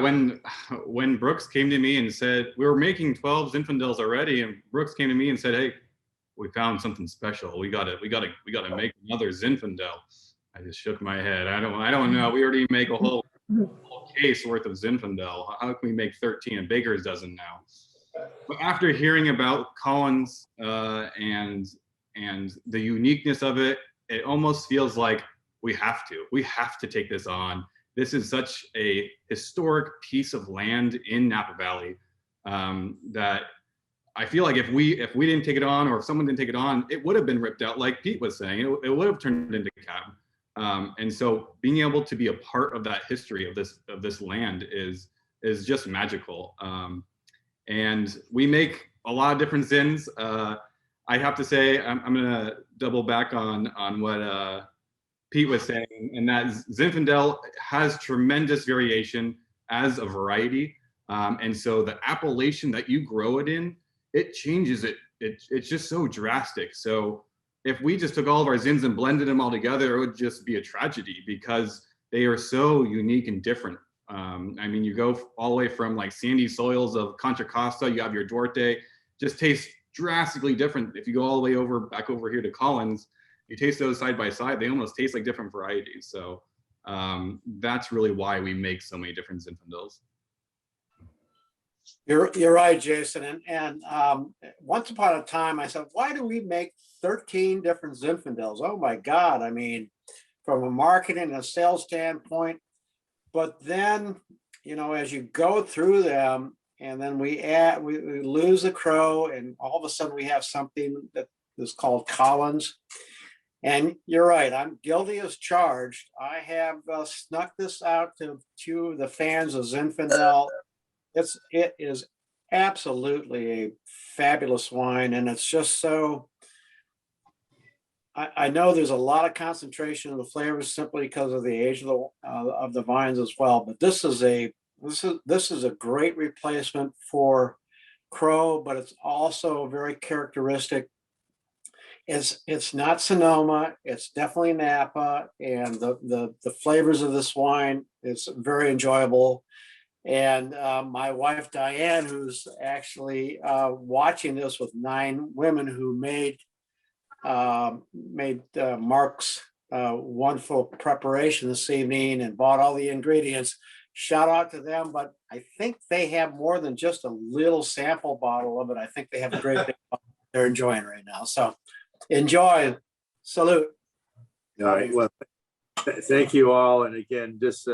when Brooks came to me and said, we were making 12 Zinfandels already, and Brooks came to me and said, hey, we found something special. We gotta make another Zinfandel. I just shook my head. I don't know. We already make a whole case worth of Zinfandel. How can we make 13 a baker's dozen now? But after hearing about Collins and the uniqueness of it, it almost feels like we have to take this on. This is such a historic piece of land in Napa Valley that I feel like if we didn't take it on, or if someone didn't take it on, it would have been ripped out, like Pete was saying. It would have turned into cab. And so being able to be a part of that history of this land is just magical. And we make a lot of different Zins. I have to say, I'm gonna double back on what Pete was saying, and that Zinfandel has tremendous variation as a variety. And so the appellation that you grow it in, it changes it. It's just so drastic. So if we just took all of our Zins and blended them all together, it would just be a tragedy, because they are so unique and different. I mean, you go all the way from like sandy soils of Contra Costa, you have your Duarte, just tastes drastically different. If you go all the way back over here to Collins, you taste those side by side, they almost taste like different varieties. So that's really why we make so many different Zinfandels. You're right, Jason. And once upon a time, I said, why do we make 13 different Zinfandels? Oh my God. I mean, from a marketing and sales standpoint. But then, as you go through them, and then we lose the Crow, and all of a sudden we have something that is called Collins. And you're right, I'm guilty as charged. I have snuck this out to the fans of Zinfandel. It is absolutely a fabulous wine, and it's just so. I know there's a lot of concentration of the flavors simply because of the age of the vines as well. But this is a great replacement for Crow, but it's also very characteristic. It's not Sonoma, it's definitely Napa, and the flavors of this wine is very enjoyable. And my wife Diane, who's actually watching this with 9 women who made Marc's wonderful preparation this evening and bought all the ingredients. Shout out to them, but I think they have more than just a little sample bottle of it. I think they have a great big bottle they're enjoying right now. So enjoy. Salute. All right. Well, thank you all. And again, just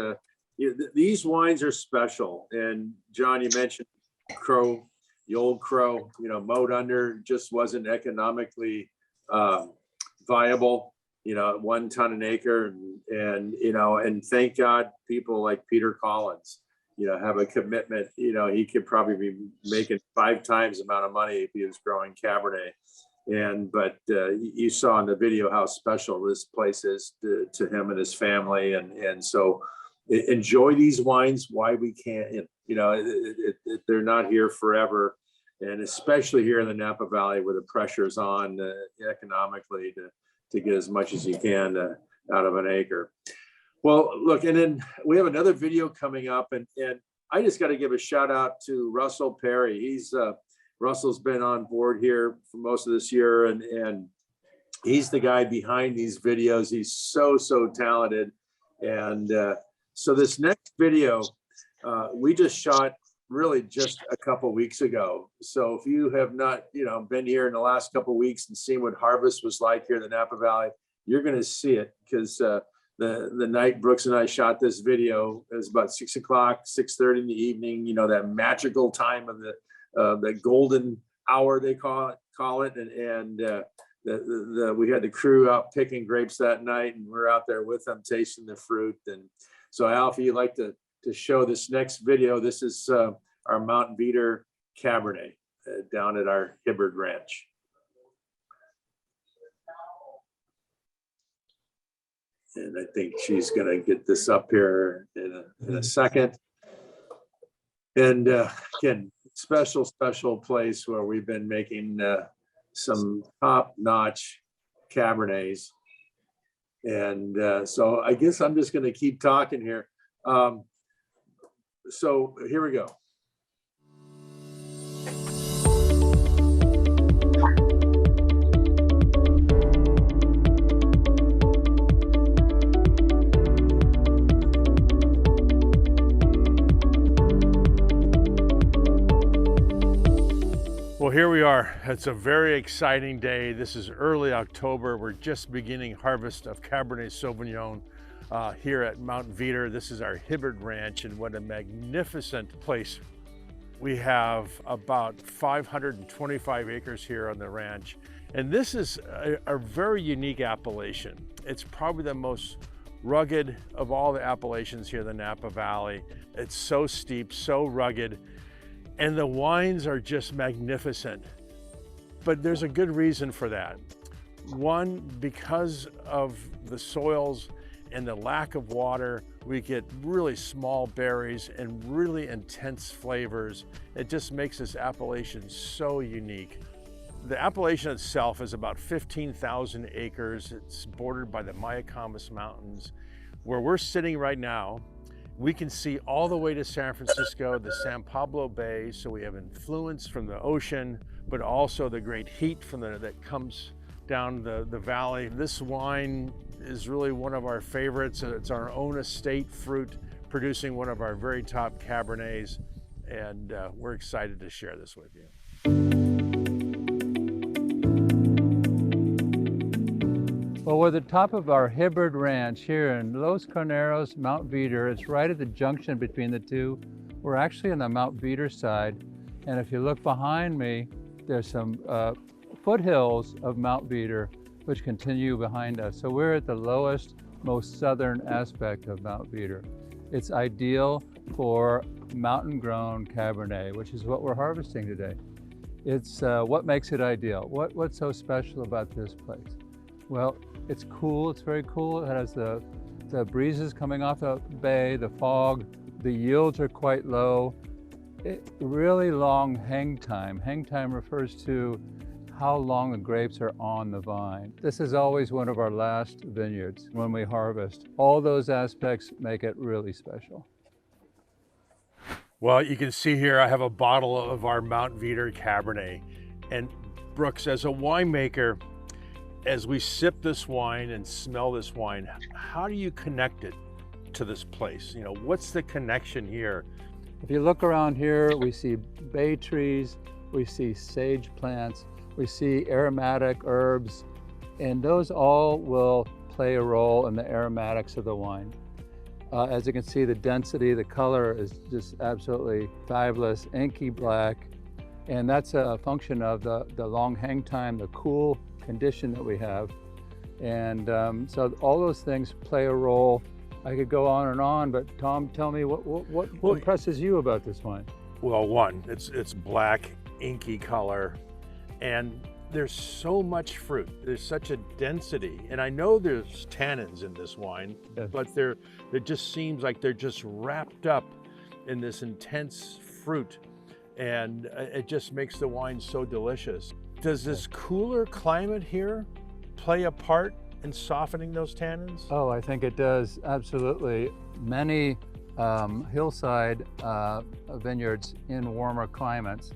these wines are special. And John, you mentioned Crow, the old Crow, mowed under, just wasn't economically viable, 1 ton an acre, and thank God people like Peter Collins, have a commitment. He could probably be making 5 times the amount of money if he was growing Cabernet. But you saw in the video how special this place is to him and his family, and so enjoy these wines. Why we can't, they're not here forever. And especially here in the Napa Valley where the pressure is on economically to get as much as you can out of an acre. Well, look, and then we have another video coming up, and I just got to give a shout out to Russell Perry. Russell's been on board here for most of this year, and he's the guy behind these videos. He's so talented. And so this next video, we just shot really just a couple weeks ago. So if you have not, been here in the last couple of weeks and seen what harvest was like here in the Napa Valley, you're going to see it, because the night Brooks and I shot this video, it was about 6 o'clock, 6:30 in the evening. That magical time of the golden hour they call it, and we had the crew out picking grapes that night, and we're out there with them tasting the fruit. And so, Al, if you'd like to show this next video, this is our Mount Veeder Cabernet down at our Hibbard Ranch. And I think she's going to get this up here in a second. And again, special place where we've been making some top-notch Cabernets. And so I guess I'm just going to keep talking here. So here we go. Well, here we are. It's a very exciting day. This is early October. We're just beginning harvest of Cabernet Sauvignon here at Mount Veeder. This is our Hibbard Ranch, and what a magnificent place. We have about 525 acres here on the ranch, and this is a very unique appellation. It's probably the most rugged of all the appellations here in the Napa Valley. It's so steep, so rugged, and the wines are just magnificent. But there's a good reason for that. One, because of the soils and the lack of water, we get really small berries and really intense flavors. It just makes this appellation so unique. The appellation itself is about 15,000 acres. It's bordered by the Mayacamas Mountains. Where we're sitting right now, we can see all the way to San Francisco, the San Pablo Bay, so we have influence from the ocean, but also the great heat from that comes down the valley. This wine is really one of our favorites. It's our own estate fruit, producing one of our very top Cabernets, and we're excited to share this with you. Well, we're at the top of our Hibbard Ranch here in Los Carneros, Mount Veeder. It's right at the junction between the two. We're actually on the Mount Veeder side. And if you look behind me, there's some foothills of Mount Veeder. which continue behind us. So we're at the lowest, most southern aspect of Mount Veeder. It's ideal for mountain-grown Cabernet, which is what we're harvesting today. It's what makes it ideal. What's so special about this place? Well, it's cool. It's very cool. It has the breezes coming off the bay, the fog. The yields are quite low. Really long hang time. Hang time refers to how long the grapes are on the vine. This is always one of our last vineyards when we harvest. All those aspects make it really special. Well, you can see here I have a bottle of our Mount Veeder Cabernet. And Brooks, as a winemaker, as we sip this wine and smell this wine, how do you connect it to this place? You know, what's the connection here? If you look around here, we see bay trees, we see sage plants, we see aromatic herbs, and those all will play a role in the aromatics of the wine. As you can see, the density, the color is just absolutely fabulous, inky black, and that's a function of the long hang time, the cool condition that we have. And so all those things play a role. I could go on, but Tom, tell me what impresses you about this wine? Well, one, it's black, inky color, and there's so much fruit. There's such a density, and I know there's tannins in this wine, Yes. but it just seems like they're just wrapped up in this intense fruit, and it just makes the wine so delicious. Does this cooler climate here play a part in softening those tannins? Oh, I think it does, absolutely. Many hillside vineyards in warmer climates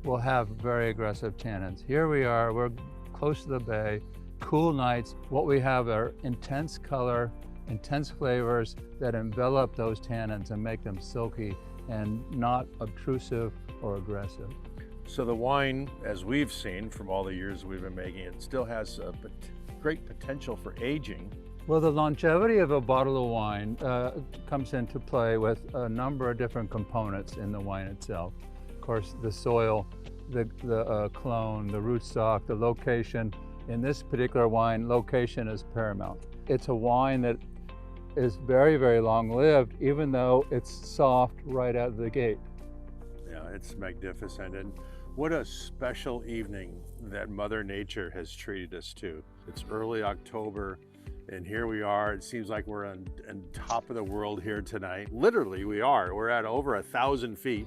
will have very aggressive tannins. Here we are, we're close to the bay, cool nights. What we have are intense color, intense flavors that envelop those tannins and make them silky and not obtrusive or aggressive. So the wine, as we've seen from all the years we've been making it, still has a great potential for aging. Well, the longevity of a bottle of wine comes into play with a number of different components in the wine itself. Of course, the soil, the clone, the rootstock, the location. In this particular wine, location is paramount. It's a wine that is very, very long-lived, even though it's soft right out of the gate. Yeah, it's magnificent. And what a special evening that Mother Nature has treated us to. It's early October, and here we are. It seems like we're on top of the world here tonight. Literally, we are. We're at over 1,000 feet.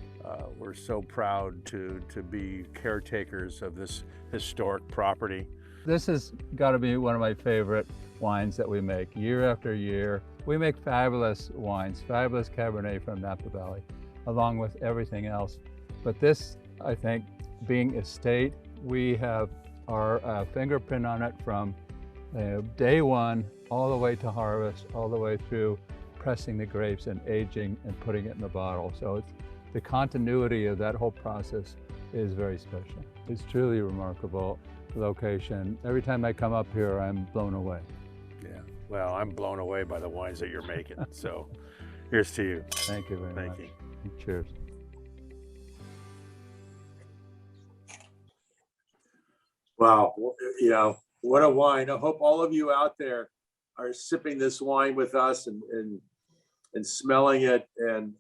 We're so proud to be caretakers of this historic property. This has got to be one of my favorite wines that we make year after year. We make fabulous wines, fabulous Cabernet from Napa Valley, along with everything else. But this, I think, being estate, we have our fingerprint on it from day one all the way to harvest, all the way through pressing the grapes and aging and putting it in the bottle. So the continuity of that whole process is very special. It's truly a remarkable location. Every time I come up here, I'm blown away. Yeah, well, I'm blown away by the wines that you're making. So here's to you. Thank you very much. Thank you. Cheers. Wow, you know, what a wine. I hope all of you out there are sipping this wine with us and smelling it, and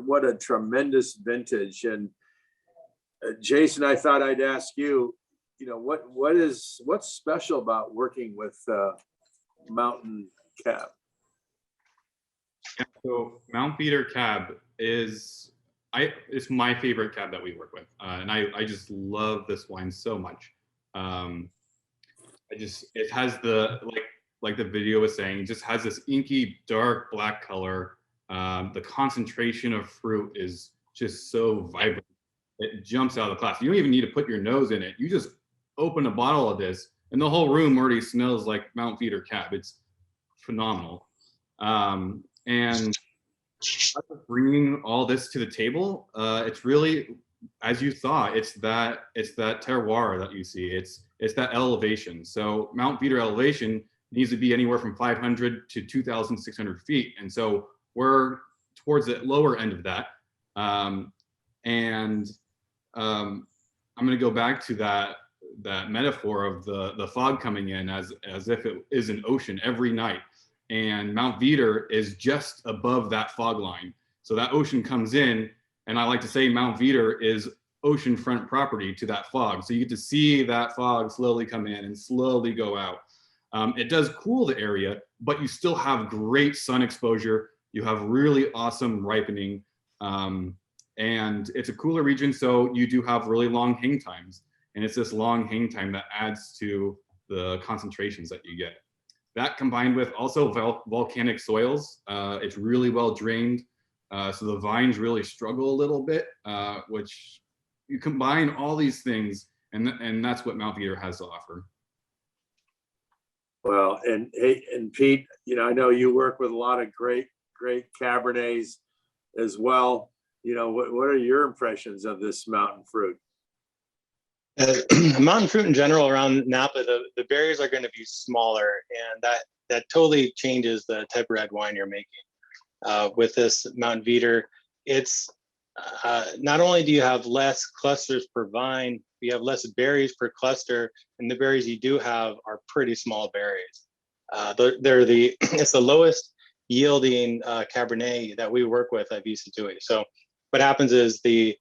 what a tremendous vintage. And Jason, I thought I'd ask you, you know, what's special about working with Mountain Cab? So Mount Veeder Cab is it's my favorite cab that we work with, and I just love this wine so much. It has like the video was saying, it just has this inky dark black color. The concentration of fruit is just so vibrant. It jumps out of the class. You don't even need to put your nose in it. You just open a bottle of this and the whole room already smells like Mount Veeder Cab. It's phenomenal. And bringing all this to the table, it's really, as you saw, it's that terroir that you see. It's that elevation. So Mount Veeder elevation needs to be anywhere from 500 to 2,600 feet. And so we're towards the lower end of that. I'm going to go back to that metaphor of the fog coming in as if it is an ocean every night. And Mount Veeder is just above that fog line. So that ocean comes in, and I like to say Mount Veeder is oceanfront property to that fog. So you get to see that fog slowly come in and slowly go out. It does cool the area, but you still have great sun exposure. You have really awesome ripening. And it's a cooler region, so you do have really long hang times. And it's this long hang time that adds to the concentrations that you get. That combined with also volcanic soils, it's really well drained. So the vines really struggle a little bit, which you combine all these things, and that's what Mount Veeder has to offer. Well, and hey, and Pete, I know you work with a lot of great Cabernets as well. What are your impressions of this mountain fruit? Mountain fruit in general around Napa, the berries are going to be smaller, and that totally changes the type of red wine you're making. With this Mount Veeder, it's not only do you have less clusters per vine, you have less berries per cluster, and the berries you do have are pretty small berries. It's the lowest yielding Cabernet that we work with at Sattui. So what happens is the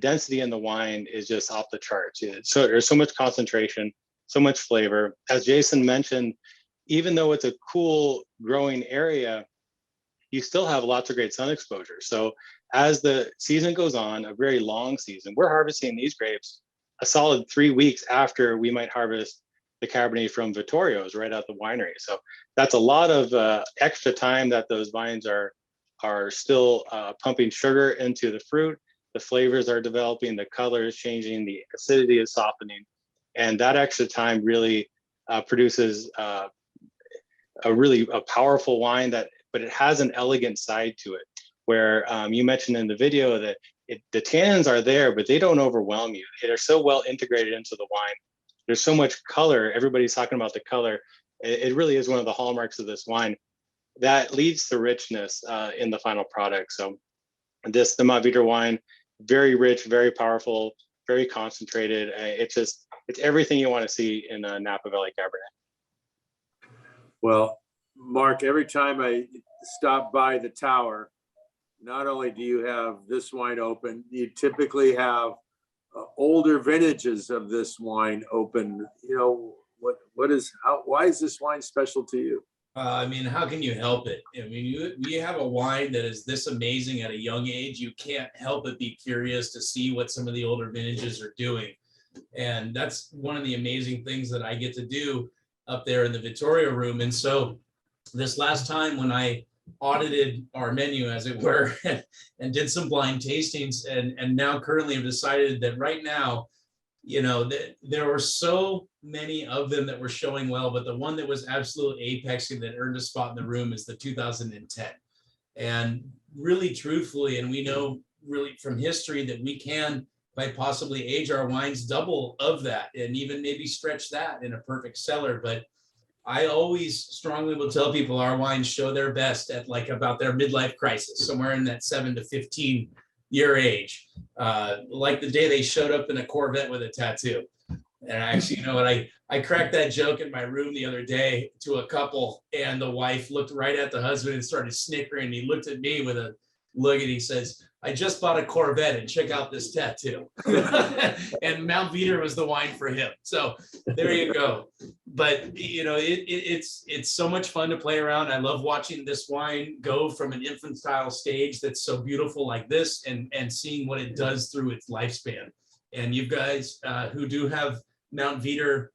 density in the wine is just off the charts. So there's so much concentration, so much flavor. As Jason mentioned, even though it's a cool growing area, you still have lots of great sun exposure. So as the season goes on, a very long season, we're harvesting these grapes a solid 3 weeks after we might harvest the Cabernet from Vittorio's right out the winery. So that's a lot of extra time that those vines are still pumping sugar into the fruit. The flavors are developing, the color is changing, the acidity is softening. And that extra time really produces a powerful wine but it has an elegant side to it, where you mentioned in the video that the tannins are there, but they don't overwhelm you. They're so well integrated into the wine. There's so much color. Everybody's talking about the color. It really is one of the hallmarks of this wine that leads to richness in the final product. So the Mount Veeder wine, very rich, very powerful, very concentrated. It's everything you want to see in a Napa Valley Cabernet. Well, Mark, every time I stop by the tower, not only do you have this wine open, you typically have older vintages of this wine open. Why is this wine special to you? How can you help it? We have a wine that is this amazing at a young age. You can't help but be curious to see what some of the older vintages are doing. And that's one of the amazing things that I get to do up there in the Vittorio room. And so this last time when I audited our menu, as it were, and did some blind tastings, and now currently have decided that right now, there were so many of them that were showing well, but the one that was absolute apexing that earned a spot in the room is the 2010. And really truthfully, and we know really from history that we can, by possibly age our wines double of that, and even maybe stretch that in a perfect cellar. But I always strongly will tell people our wines show their best at about their midlife crisis, somewhere in that 7 to 15 year age, like the day they showed up in a Corvette with a tattoo. And actually, I cracked that joke in my room the other day to a couple, and the wife looked right at the husband and started snickering. He looked at me with a look, and he says, "I just bought a Corvette, and check out this tattoo." And Mount Veeder was the wine for him. So there you go. But it's so much fun to play around. I love watching this wine go from an infantile stage that's so beautiful like this, and seeing what it does through its lifespan. And you guys who do have Mount Veeder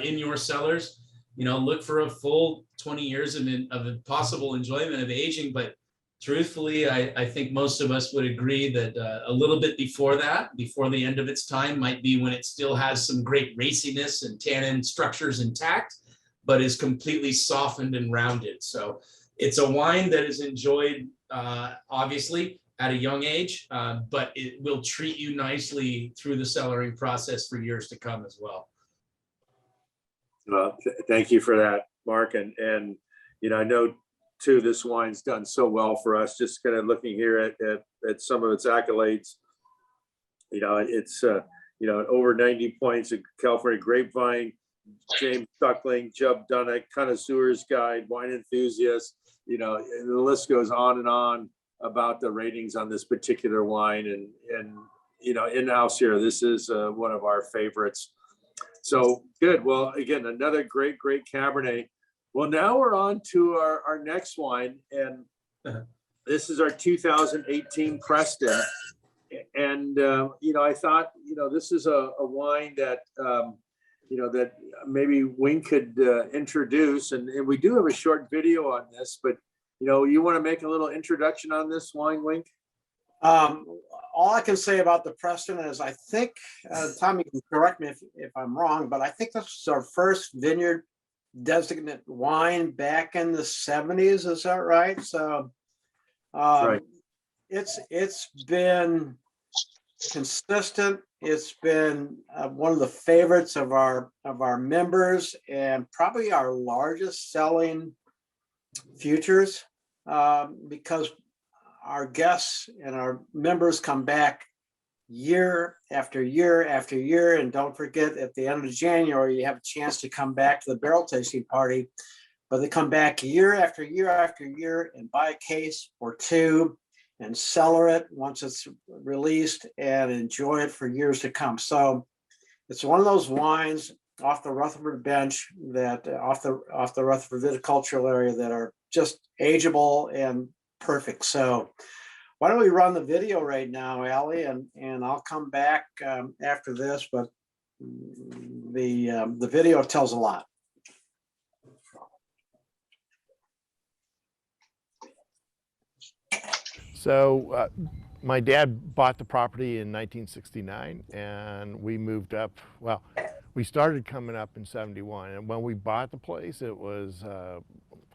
in your cellars, look for a full 20 years of a possible enjoyment of aging. But truthfully, I think most of us would agree that a little bit before the end of its time, might be when it still has some great raciness and tannin structures intact, but is completely softened and rounded. So it's a wine that is enjoyed, obviously, at a young age, but it will treat you nicely through the cellaring process for years to come as well. Well, thank you for that, Mark. And I know too, this wine's done so well for us. Just kind of looking here at some of its accolades. It's over 90 points in California grapevine, James Suckling, Jub Dunnick, Connoisseur's Guide, Wine Enthusiast, the list goes on and on about the ratings on this particular wine. And in-house here, this is one of our favorites. So good. Well, again, another great Cabernet. Well, now we're on to our next wine, and this is our 2018 Preston. And, I thought, this is a wine that, that maybe Wink could introduce. And we do have a short video on this, but, you want to make a little introduction on this wine, Wink? All I can say about the Preston is I think, Tom, you can correct me if I'm wrong, but I think this is our first vineyard designate wine back in the 70s. Is that right? So Right. It's been consistent. It's been one of the favorites of our members, and probably our largest selling futures, because our guests and our members come back year after year after year. And don't forget, at the end of January, you have a chance to come back to the barrel tasting party. But they come back year after year after year and buy a case or two and cellar it once it's released and enjoy it for years to come. So it's one of those wines off the Rutherford bench, that off the Rutherford viticultural area, that are just ageable and perfect. So why don't we run the video right now, Allie, and I'll come back after this, but the video tells a lot. So my dad bought the property in 1969, and we moved up. Well, we started coming up in 71, and when we bought the place, it was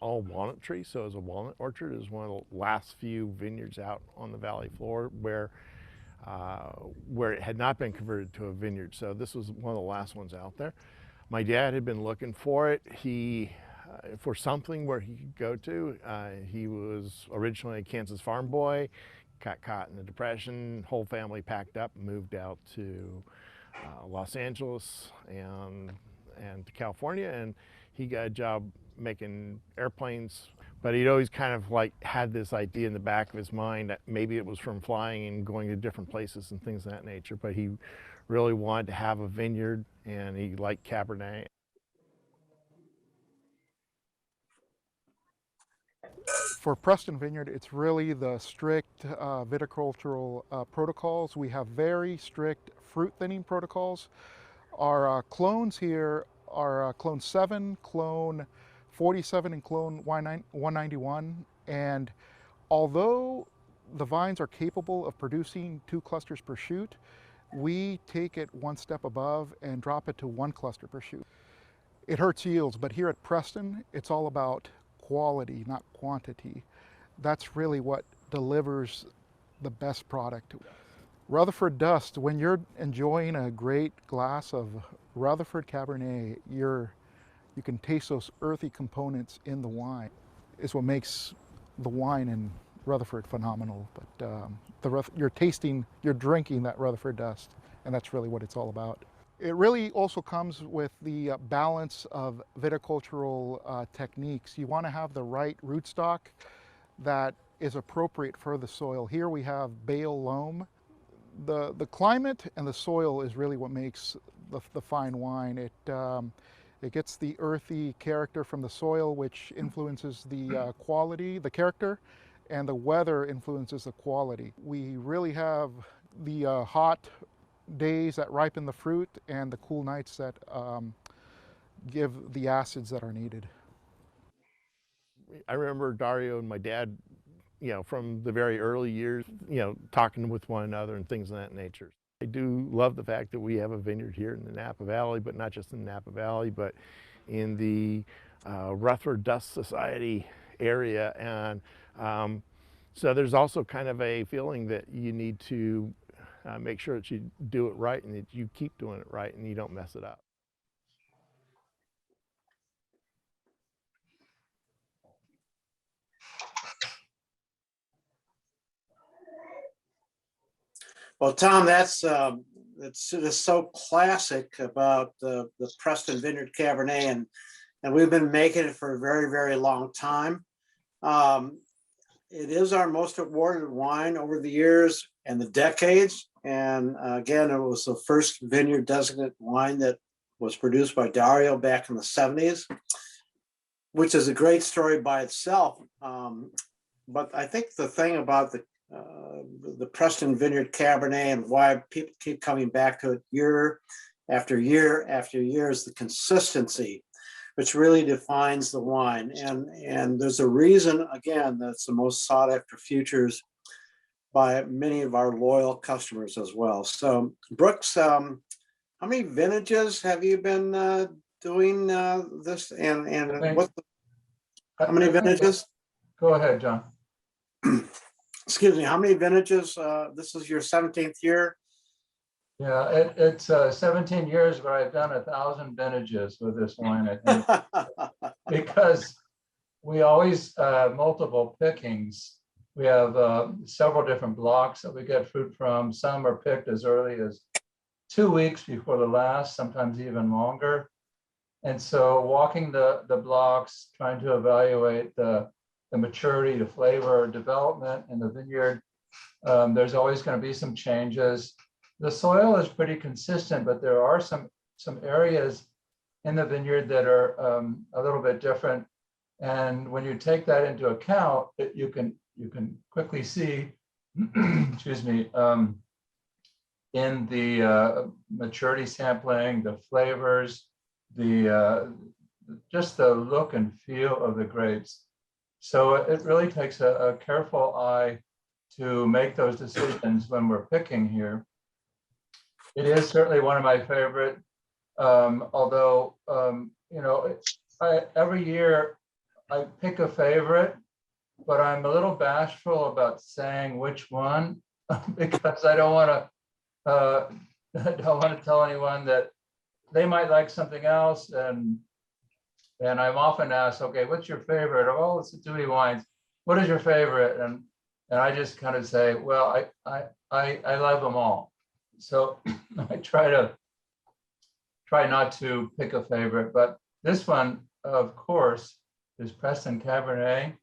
all walnut trees. So it was a walnut orchard. It was one of the last few vineyards out on the valley floor where it had not been converted to a vineyard. So this was one of the last ones out there. My dad had been looking for it. For something where he could go to. He was originally a Kansas farm boy, got caught in the Depression, whole family packed up, moved out to Los Angeles and to California, and he got a job making airplanes. But he'd always kind of had this idea in the back of his mind that maybe it was from flying and going to different places and things of that nature, but he really wanted to have a vineyard, and he liked Cabernet. For Preston Vineyard, it's really the strict viticultural protocols. We have very strict fruit thinning protocols. Our clones here are clone 7, clone 47, and clone 191. And although the vines are capable of producing 2 clusters per shoot, we take it one step above and drop it to 1 cluster per shoot. It hurts yields, but here at Preston, it's all about quality, not quantity. That's really what delivers the best product. Rutherford Dust, when you're enjoying a great glass of Rutherford Cabernet, you can taste those earthy components in the wine. It's what makes the wine in Rutherford phenomenal. But you're drinking that Rutherford Dust, and that's really what it's all about. It really also comes with the balance of viticultural techniques. You want to have the right rootstock that is appropriate for the soil. Here we have bale loam. The climate and the soil is really what makes the fine wine. It gets the earthy character from the soil, which influences the quality, the character, and the weather influences the quality. We really have the hot days that ripen the fruit and the cool nights that give the acids that are needed. I remember Dario and my dad, from the very early years, talking with one another and things of that nature. I do love the fact that we have a vineyard here in the Napa Valley, but not just in the Napa Valley, but in the Rutherford Dust Society area. And so there's also kind of a feeling that you need to make sure that you do it right and that you keep doing it right and you don't mess it up. Well, Tom, that's that's just so classic about the Preston Vineyard Cabernet, and we've been making it for a very, very long time. It is our most awarded wine over the years and the decades. And again, it was the first vineyard designate wine that was produced by Dario back in the 70s, which is a great story by itself. But I think the thing about the Preston Vineyard Cabernet and why people keep coming back to it year after year after year is the consistency, which really defines the wine. And there's a reason, again, that's the most sought after futures by many of our loyal customers as well. So Brooks, how many vintages have you been doing this? And how many vintages? Go ahead, John. Excuse me, how many vintages? This is your 17th year? Yeah, it's 17 years, but I've done 1,000 vintages with this wine, I think, because we always multiple pickings. We have several different blocks that we get fruit from. Some are picked as early as 2 weeks before the last, sometimes even longer. And so walking the blocks, trying to evaluate the maturity, the flavor, development in the vineyard, there's always going to be some changes. The soil is pretty consistent, but there are some areas in the vineyard that are a little bit different. And when you take that into account, you can quickly see, excuse me, in the maturity sampling, the flavors, just the look and feel of the grapes. So it really takes a careful eye to make those decisions when we're picking here. It is certainly one of my favorite, although, you know, every year I pick a favorite, but I'm a little bashful about saying which one because I don't want to tell anyone that they might like something else. And I'm often asked, okay, what's your favorite? Oh, it's the Sattui wines. What is your favorite? And I just kind of say, well, I love them all. So I try not to pick a favorite, but this one, of course, is Preston Cabernet.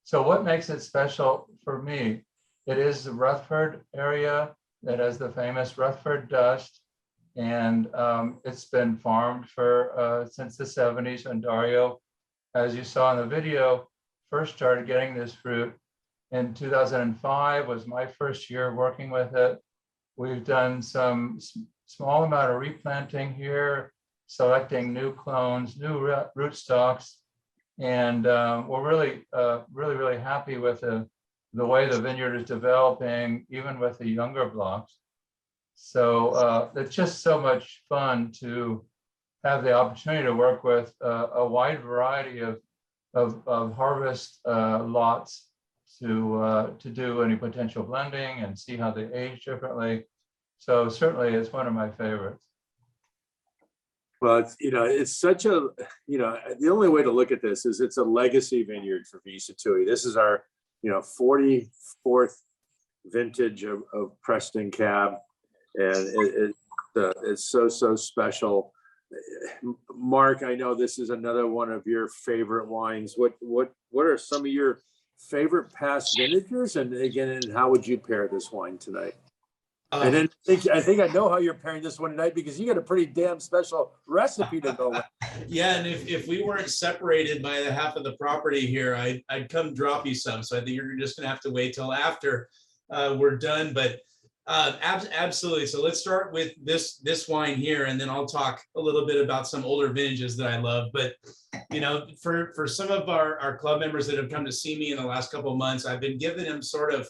So what makes it special for me? It is the Rutherford area that has the famous Rutherford dust. And it's been farmed for since the 70s. And Dario, as you saw in the video, first started getting this fruit in 2005 was my first year working with it. We've done some small amount of replanting here, selecting new clones, new rootstocks, and we're really happy with the way the vineyard is developing, even with the younger blocks. So it's just so much fun to have the opportunity to work with a wide variety of harvest lots to do any potential blending and see how they age differently. So certainly it's one of my favorites. Well, it's such a, the only way to look at this is it's a legacy vineyard for Sattui. This is our, 44th vintage of Preston Cab. And it's so special. Mark, I know this is another one of your favorite wines. What are some of your favorite past vintages? And again, and how would you pair this wine tonight? And then I think I know how you're pairing this one tonight because you got a pretty damn special recipe to go with. Yeah, and if we weren't separated by the half of the property here, I'd come drop you some. So I think you're just gonna have to wait till after we're done. But absolutely. So let's start with this wine here, and then I'll talk a little bit about some older vintages that I love. But for some of our club members that have come to see me in the last couple of months, I've been giving them sort of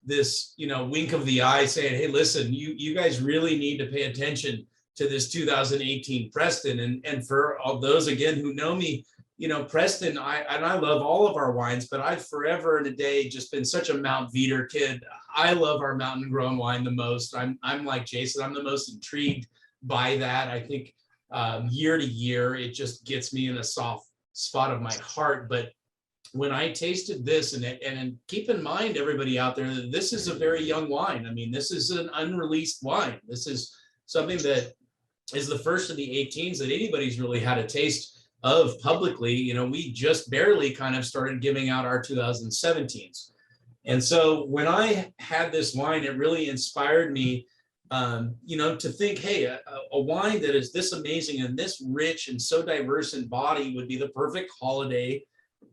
this wink of the eye, saying, hey, listen, you guys really need to pay attention to this 2018 Preston. And for all those again who know me, Preston, I love all of our wines, but I've forever and a day just been such a Mount Veeder kid. I love our mountain grown wine the most. I'm like Jason, I'm the most intrigued by that. I think year to year, it just gets me in a soft spot of my heart. But when I tasted this, and keep in mind, everybody out there, that this is a very young wine. I mean, this is an unreleased wine. This is something that is the first of the 18s that anybody's really had a taste of publicly. You know, we just barely kind of started giving out our 2017s. And so when I had this wine, it really inspired me, you know, to think, hey, a wine that is this amazing and this rich and so diverse in body would be the perfect holiday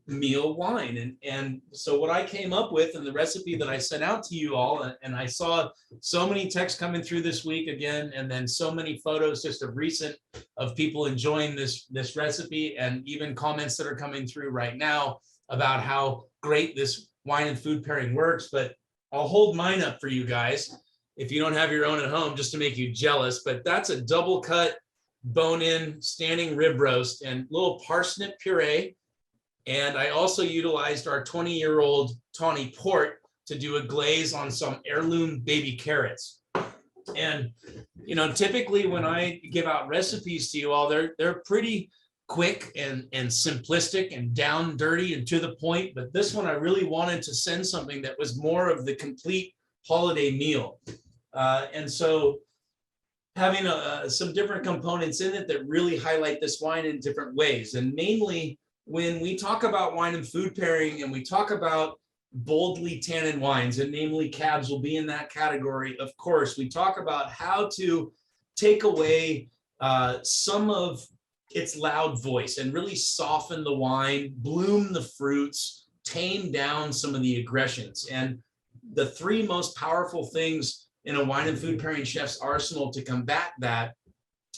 meal wine. And so what I came up with, and the recipe that I sent out to you all, and I saw so many texts coming through this week again, and then so many photos just of recent of people enjoying this recipe, and even comments that are coming through right now about how great this wine and food pairing works. But I'll hold mine up for you guys if you don't have your own at home, just to make you jealous. But that's a double cut bone-in standing rib roast and little parsnip puree. And I also utilized our 20-year-old tawny port to do a glaze on some heirloom baby carrots. And, you know, typically when I give out recipes to you all, they're pretty quick and simplistic and down dirty and to the point. But this one, I really wanted to send something that was more of the complete holiday meal. And so having some different components in it that really highlight this wine in different ways. And mainly when we talk about wine and food pairing and we talk about boldly tannin wines, and namely cabs will be in that category, of course, we talk about how to take away some of its loud voice and really soften the wine, bloom the fruits, tame down some of the aggressions. And the three most powerful things in a wine and food pairing chef's arsenal to combat that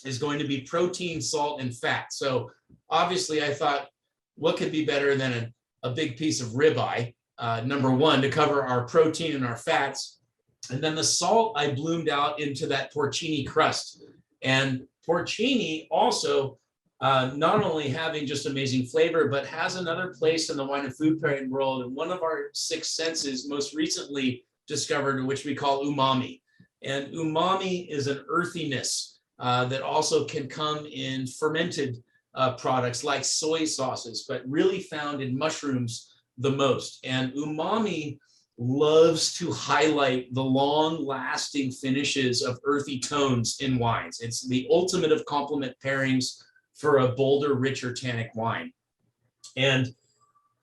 is going to be protein, salt, and fat. So obviously I thought, what could be better than a big piece of ribeye, number one, to cover our protein and our fats. And then the salt I bloomed out into that porcini crust. And porcini also not only having just amazing flavor, but has another place in the wine and food pairing world. And one of our six senses most recently discovered, which we call umami. And umami is an earthiness that also can come in fermented products like soy sauces, but really found in mushrooms the most. And umami loves to highlight the long-lasting finishes of earthy tones in wines. It's the ultimate of complement pairings for a bolder, richer tannic wine. And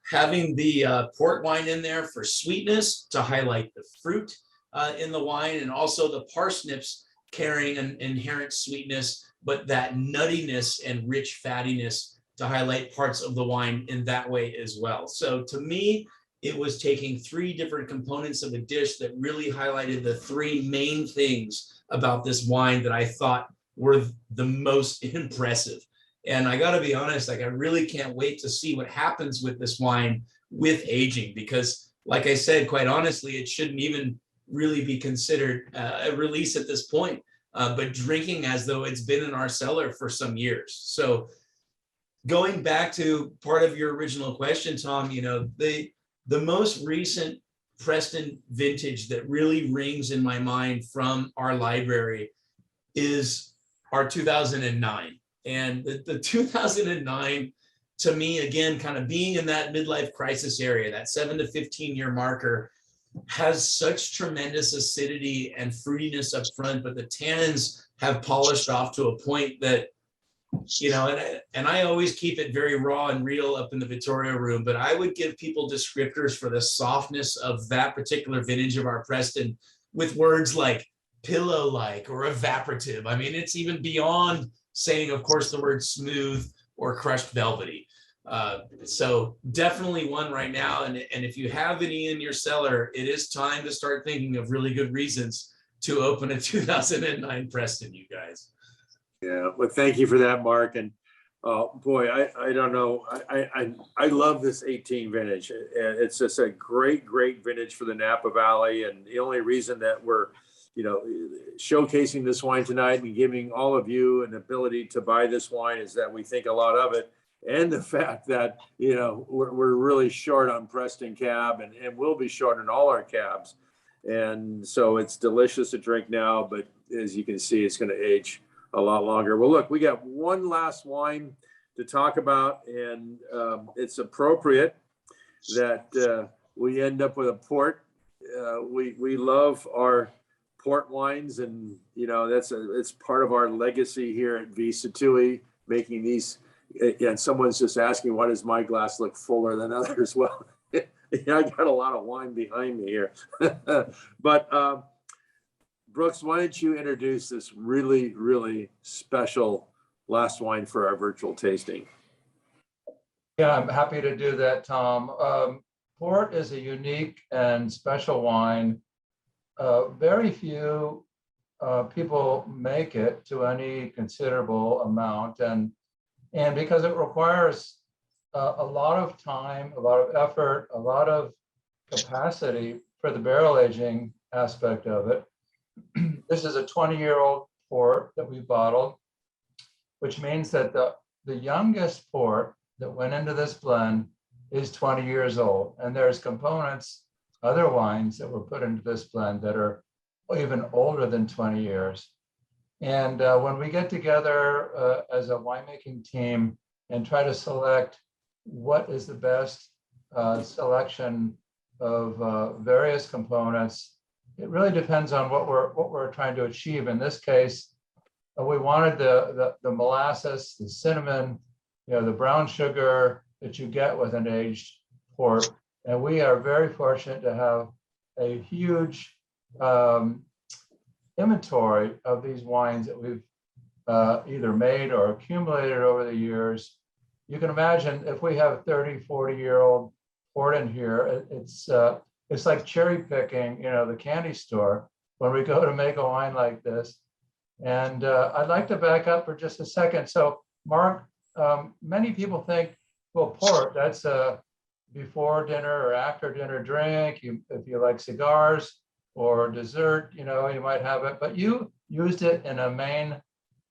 having the port wine in there for sweetness to highlight the fruit in the wine, and also the parsnips carrying an inherent sweetness, but that nuttiness and rich fattiness to highlight parts of the wine in that way as well. So to me, it was taking three different components of a dish that really highlighted the three main things about this wine that I thought were the most impressive. And I got to be honest, like, I really can't wait to see what happens with this wine with aging, because like I said, quite honestly, it shouldn't even really be considered a release at this point, but drinking as though it's been in our cellar for some years. So going back to part of your original question, Tom, you know, the most recent Preston vintage that really rings in my mind from our library is our 2009. And the 2009, to me, again, kind of being in that midlife crisis area, that 7 to 15 year marker, has such tremendous acidity and fruitiness up front, but the tannins have polished off to a point that, you know, and I always keep it very raw and real up in the Vittoria room, but I would give people descriptors for the softness of that particular vintage of our Preston with words like pillow-like or evaporative. I mean, it's even beyond saying, of course, the word smooth or crushed velvety. So definitely one right now. And if you have any in your cellar, it is time to start thinking of really good reasons to open a 2009 Preston, you guys. Yeah, well, thank you for that, Mark. And boy, I don't know. I love this 18 vintage. It's just a great vintage for the Napa Valley. And the only reason that we're, you know, showcasing this wine tonight and giving all of you an ability to buy this wine is that we think a lot of it. And the fact that, you know, we're really short on Preston Cab, and we'll be short on all our cabs. And so it's delicious to drink now, but as you can see, it's going to age a lot longer. Well, look, we got one last wine to talk about, and it's appropriate that we end up with a port. We love our port wines, and it's part of our legacy here at V Sattui, making these. And someone's just asking, why does my glass look fuller than others? Well, I got a lot of wine behind me here. But Brooks, why don't you introduce this really, really special last wine for our virtual tasting? Yeah, I'm happy to do that, Tom. Port is a unique and special wine. Very few people make it to any considerable amount, and because it requires a lot of time, a lot of effort, a lot of capacity for the barrel aging aspect of it. This is a 20-year-old port that we bottled, which means that the youngest port that went into this blend is 20 years old. And there's components, other wines that were put into this blend that are even older than 20 years. And when we get together as a winemaking team and try to select what is the best selection of various components, it really depends on what we're trying to achieve. In this case, we wanted the molasses, the cinnamon, the brown sugar that you get with an aged port. And we are very fortunate to have a huge inventory of these wines that we've either made or accumulated over the years. You can imagine if we have 30, 40-year-old port in here, it's like cherry picking, the candy store when we go to make a wine like this. And I'd like to back up for just a second. So Mark, many people think, well, port, that's a before dinner or after dinner drink. If you like cigars or dessert, you might have it, but you used it in a main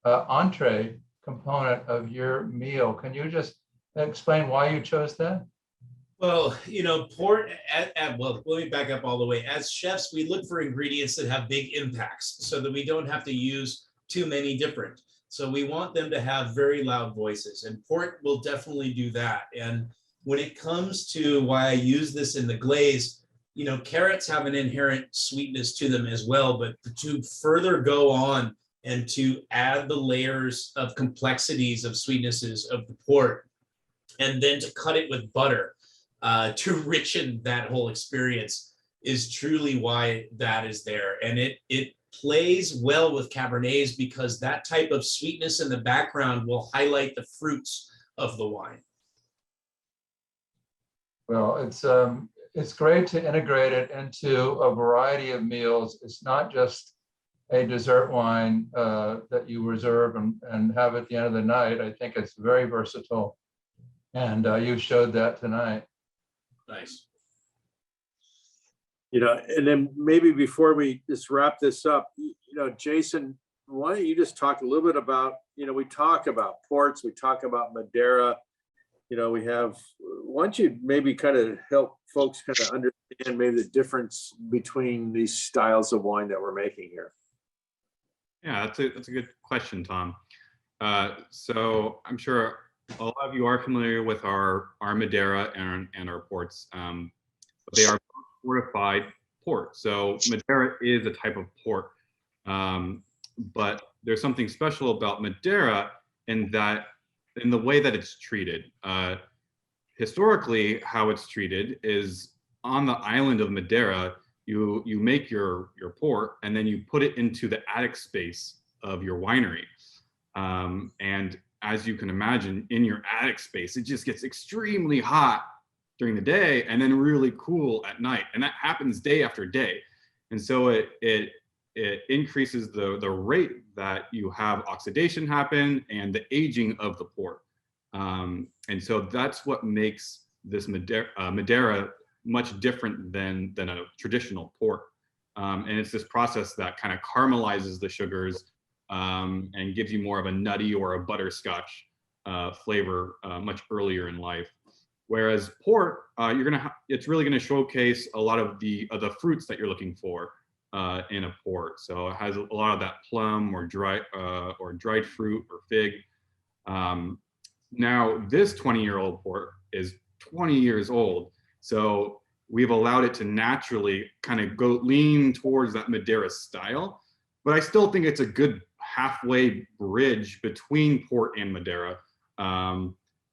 entree component of your meal. Can you just explain why you chose that? Well, port, well, let me back up all the way. As chefs, we look for ingredients that have big impacts so that we don't have to use too many different. So we want them to have very loud voices, and port will definitely do that. And when it comes to why I use this in the glaze, carrots have an inherent sweetness to them as well, but to further go on and to add the layers of complexities of sweetnesses of the port, and then to cut it with butter to richen that whole experience is truly why that is there. And it plays well with Cabernets because that type of sweetness in the background will highlight the fruits of the wine. Well, it's great to integrate it into a variety of meals. It's not just a dessert wine that you reserve and have at the end of the night. I think it's very versatile, and you showed that tonight. Nice. And then maybe before we just wrap this up, Jason, why don't you just talk a little bit about, we talk about ports, we talk about Madeira, we have, why don't you maybe kind of help folks kind of understand maybe the difference between these styles of wine that we're making here? Yeah, that's a good question, Tom. So I'm sure a lot of you are familiar with our Madeira and our ports, but they are fortified port. So Madeira is a type of port, but there's something special about Madeira in the way that it's treated. Historically, how it's treated is on the island of Madeira, you make your port and then you put it into the attic space of your winery. And as you can imagine, in your attic space, it just gets extremely hot during the day and then really cool at night. And that happens day after day. And so it increases the rate that you have oxidation happen and the aging of the port. And so that's what makes this Madeira much different than a traditional port. And it's this process that kind of caramelizes the sugars and gives you more of a nutty or a butterscotch flavor much earlier in life. Whereas port, it's really gonna showcase a lot of the fruits that you're looking for in a port. So it has a lot of that plum or dried fruit or fig. Now this 20-year-old port is 20 years old. So we've allowed it to naturally kind of go lean towards that Madeira style. But I still think it's a good halfway bridge between port and Madeira,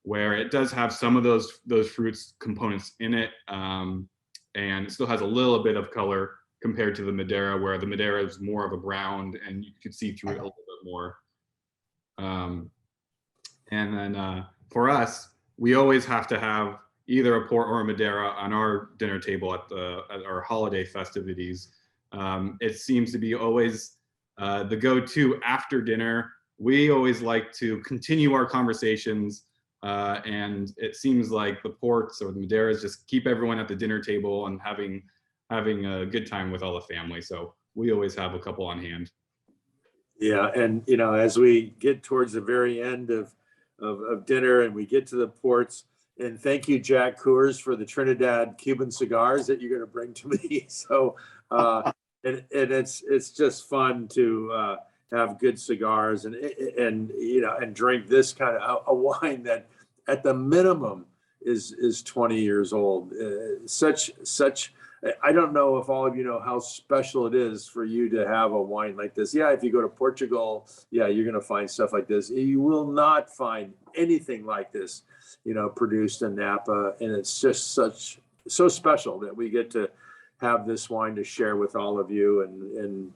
where it does have some of those fruits components in it, and it still has a little bit of color compared to the Madeira, where the Madeira is more of a brown and you could see through it a little bit more. And then for us, we always have to have either a port or a Madeira on our dinner table at our holiday festivities. It seems to be always the go-to after dinner. We always like to continue our conversations, and it seems like the ports or the Madeiras just keep everyone at the dinner table and having a good time with all the family. So we always have a couple on hand. Yeah, and you know, as we get towards the very end of dinner and we get to the ports, and thank you, Jack Coors, for the Trinidad Cuban cigars that you're going to bring to me. So, and it's just fun to have good cigars and you know, and drink this kind of a wine that at the minimum is 20 years old. Such I don't know if all of you know how special it is for you to have a wine like this. Yeah, if you go to Portugal, yeah, you're going to find stuff like this. You will not find anything like this, you know, produced in Napa. And it's just so special that we get to have this wine to share with all of you. And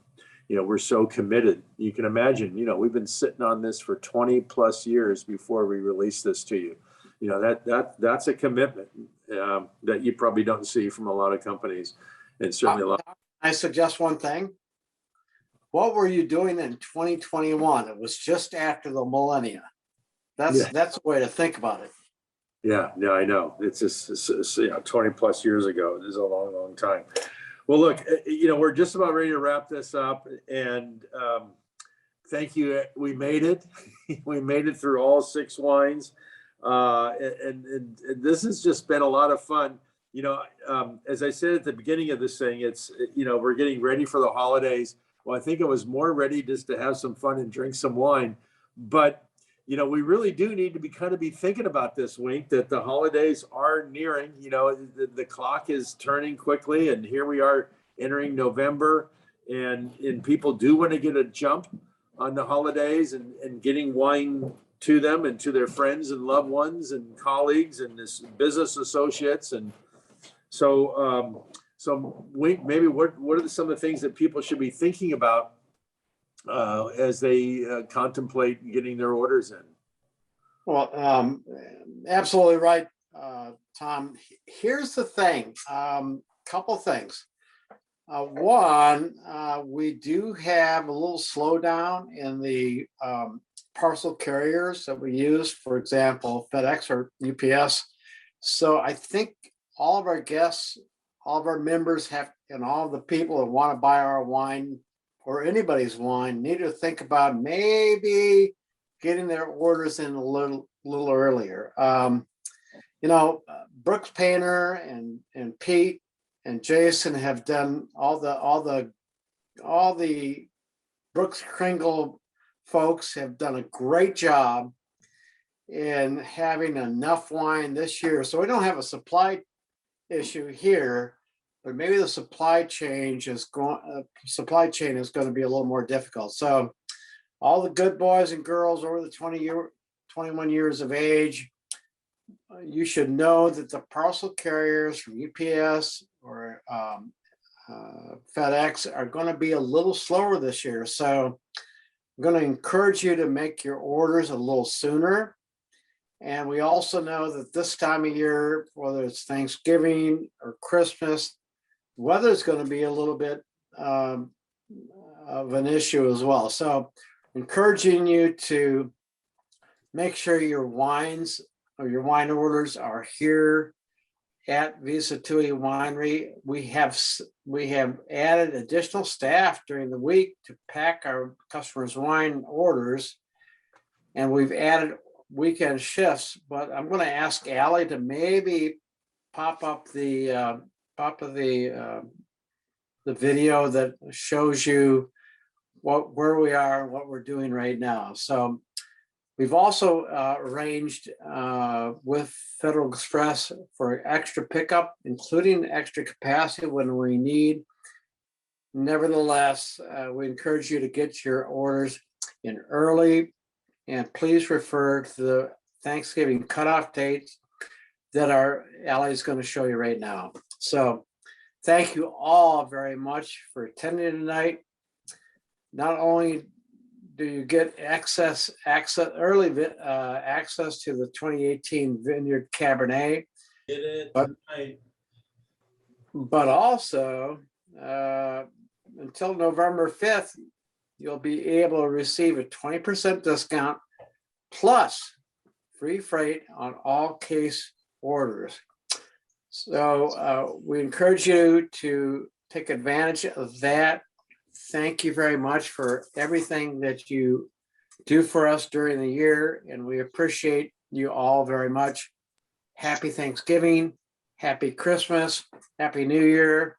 you know, we're so committed. You can imagine, you know, we've been sitting on this for 20 plus years before we release this to you. You know, that's a commitment that you probably don't see from a lot of companies, and certainly a lot. I suggest one thing. What were you doing in 2021? It was just after the millennia. That's the way to think about it. Yeah, no, I know. It's just you know, 20 plus years ago. It is a long, long time. Well, look, you know, we're just about ready to wrap this up, and thank you. We made it. We made it through all 6 wines. And this has just been a lot of fun. You know, as I said at the beginning of this thing, it's, you know, we're getting ready for the holidays. Well, I think I was more ready just to have some fun and drink some wine. But, you know, we really do need to be thinking about this, Wink, that the holidays are nearing. You know, the clock is turning quickly, and here we are entering November, and people do want to get a jump on the holidays and getting wine to them and to their friends and loved ones and colleagues and this business associates. And so, maybe what are some of the things that people should be thinking about as they contemplate getting their orders in? Well, absolutely right, Tom. Here's the thing, couple things. One, we do have a little slowdown in the parcel carriers that we use, for example, FedEx or UPS. So I think all of our guests, all of our members have, and all of the people that want to buy our wine or anybody's wine need to think about maybe getting their orders in a little earlier. You know, Brooks Painter and Pete and Jason have done all the Brooks Kringle folks have done a great job in having enough wine this year. So we don't have a supply issue here, but maybe the supply chain is going to be a little more difficult. So all the good boys and girls over the 21 years of age, you should know that the parcel carriers from UPS or FedEx are going to be a little slower this year. So I'm going to encourage you to make your orders a little sooner. And we also know that this time of year, whether it's Thanksgiving or Christmas, weather is going to be a little bit of an issue as well. So encouraging you to make sure your wines or your wine orders are here at Sattui Winery. We have added additional staff during the week to pack our customers' wine orders, and we've added weekend shifts. But I'm going to ask Allie to maybe pop up the video that shows you where we are and what we're doing right now. So We've also arranged with Federal Express for extra pickup, including extra capacity when we need. Nevertheless, we encourage you to get your orders in early, and please refer to the Thanksgiving cutoff dates that our Allie is going to show you right now. So thank you all very much for attending tonight. Not only do you get early access to the 2018 Vineyard Cabernet, but also until November 5th, you'll be able to receive a 20% discount plus free freight on all case orders. So we encourage you to take advantage of that. Thank you very much for everything that you do for us during the year, and we appreciate you all very much. Happy Thanksgiving, happy Christmas, happy New Year,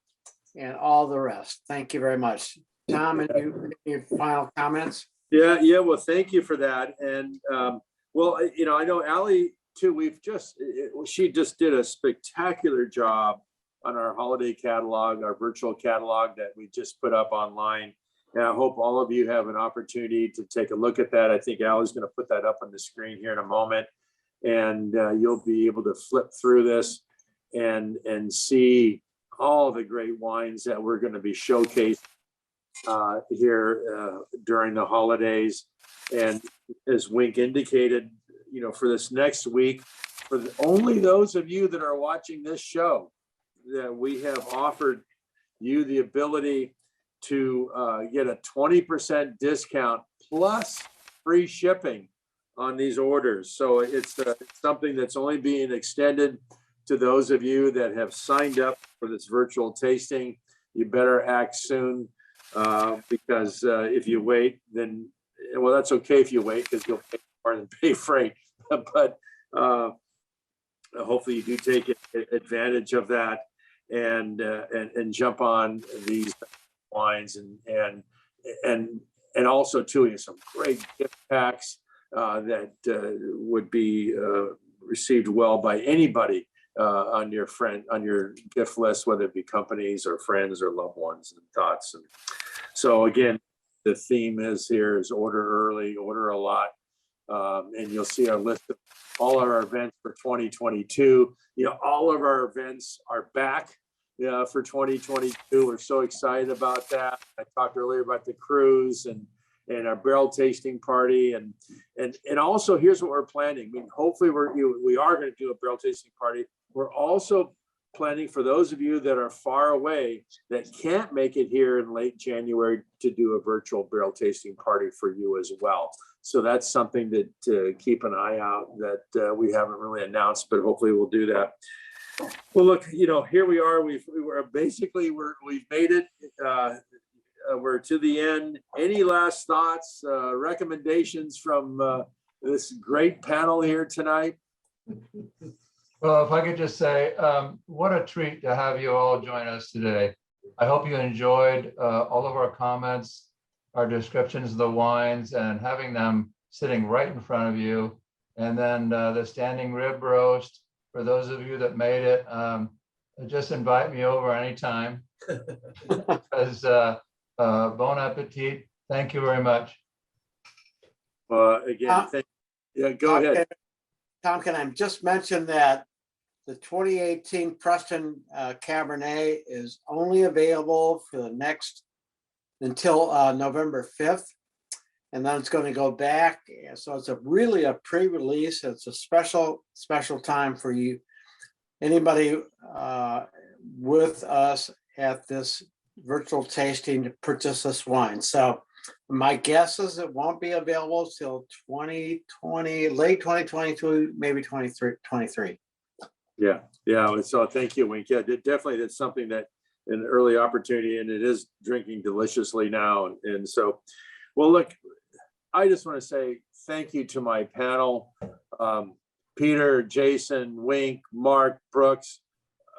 and all the rest. Thank you very much. Tom, and your final comments? Yeah. Well, thank you for that. And well, I know Allie too. She just did a spectacular job on our holiday catalog, our virtual catalog that we just put up online. And I hope all of you have an opportunity to take a look at that. I think Allie's going to put that up on the screen here in a moment, and you'll be able to flip through this and see all the great wines that we're going to be showcasing here during the holidays. And as Wink indicated, for this next week, for only those of you that are watching this show, that we have offered you the ability to get a 20% discount plus free shipping on these orders. So it's something that's only being extended to those of you that have signed up for this virtual tasting. You better act soon, because if you wait, then, well, that's okay if you wait, because you'll pay more than pay freight. But hopefully you do take advantage of that and jump on these wines and also too, some great gift packs that would be received well by anybody on your gift list, whether it be companies or friends or loved ones and thoughts. And so again, the theme is order early, order a lot. And you'll see our list of all our events for 2022. All of our events are back for 2022. We're so excited about that. I talked earlier about the cruise and our barrel tasting party, and also here's what we're planning. I mean, hopefully we are going to do a barrel tasting party. We're also planning for those of you that are far away that can't make it here in late January to do a virtual barrel tasting party for you as well. So that's something that to keep an eye out that we haven't really announced, but hopefully we'll do that. Well, look, here we are. We've made it. We're to the end. Any last thoughts, recommendations from this great panel here tonight? Well, if I could just say, what a treat to have you all join us today. I hope you enjoyed all of our comments, our descriptions of the wines, and having them sitting right in front of you. And then the standing rib roast, for those of you that made it, just invite me over anytime. Because bon appetit. Thank you very much. Again, go ahead. Tom, can I just mention that the 2018 Preston Cabernet is only available for until November 5th. And then it's going to go back. So it's really a pre-release. It's a special time for you. Anybody with us at this virtual tasting to purchase this wine. So my guess is it won't be available till 2020, late 2022, maybe 23. Yeah. So thank you, Wink. Yeah, definitely that's something that an early opportunity, and it is drinking deliciously now. And so, well, look, I just want to say thank you to my panel, Peter, Jason, Wink, Mark, Brooks,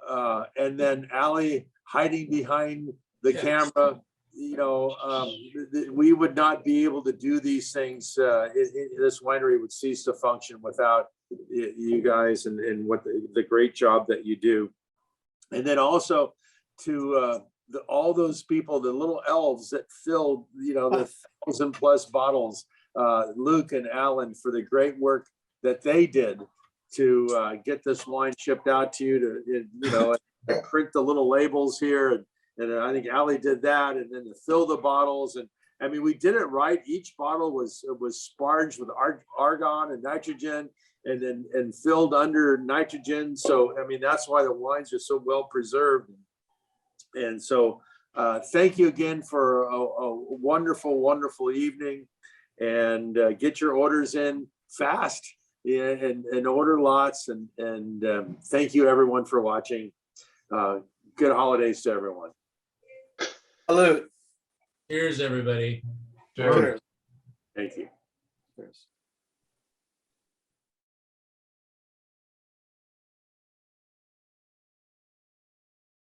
and then Allie hiding behind the camera we would not be able to do these things. This winery would cease to function without you guys and what the great job that you do. And then also to all those people, the little elves that filled, the 1,000+ bottles, Luke and Alan, for the great work that they did to get this wine shipped out to you, to print the little labels here. And I think Allie did that, and then to fill the bottles. And I mean, we did it right. Each bottle was sparged with argon and nitrogen, and filled under nitrogen. So, I mean, that's why the wines are so well preserved. And so thank you again for a wonderful, wonderful evening, and get your orders in fast, and order lots. And thank you everyone for watching. Good holidays to everyone. Salute. Cheers, everybody. Cheers. Thank you.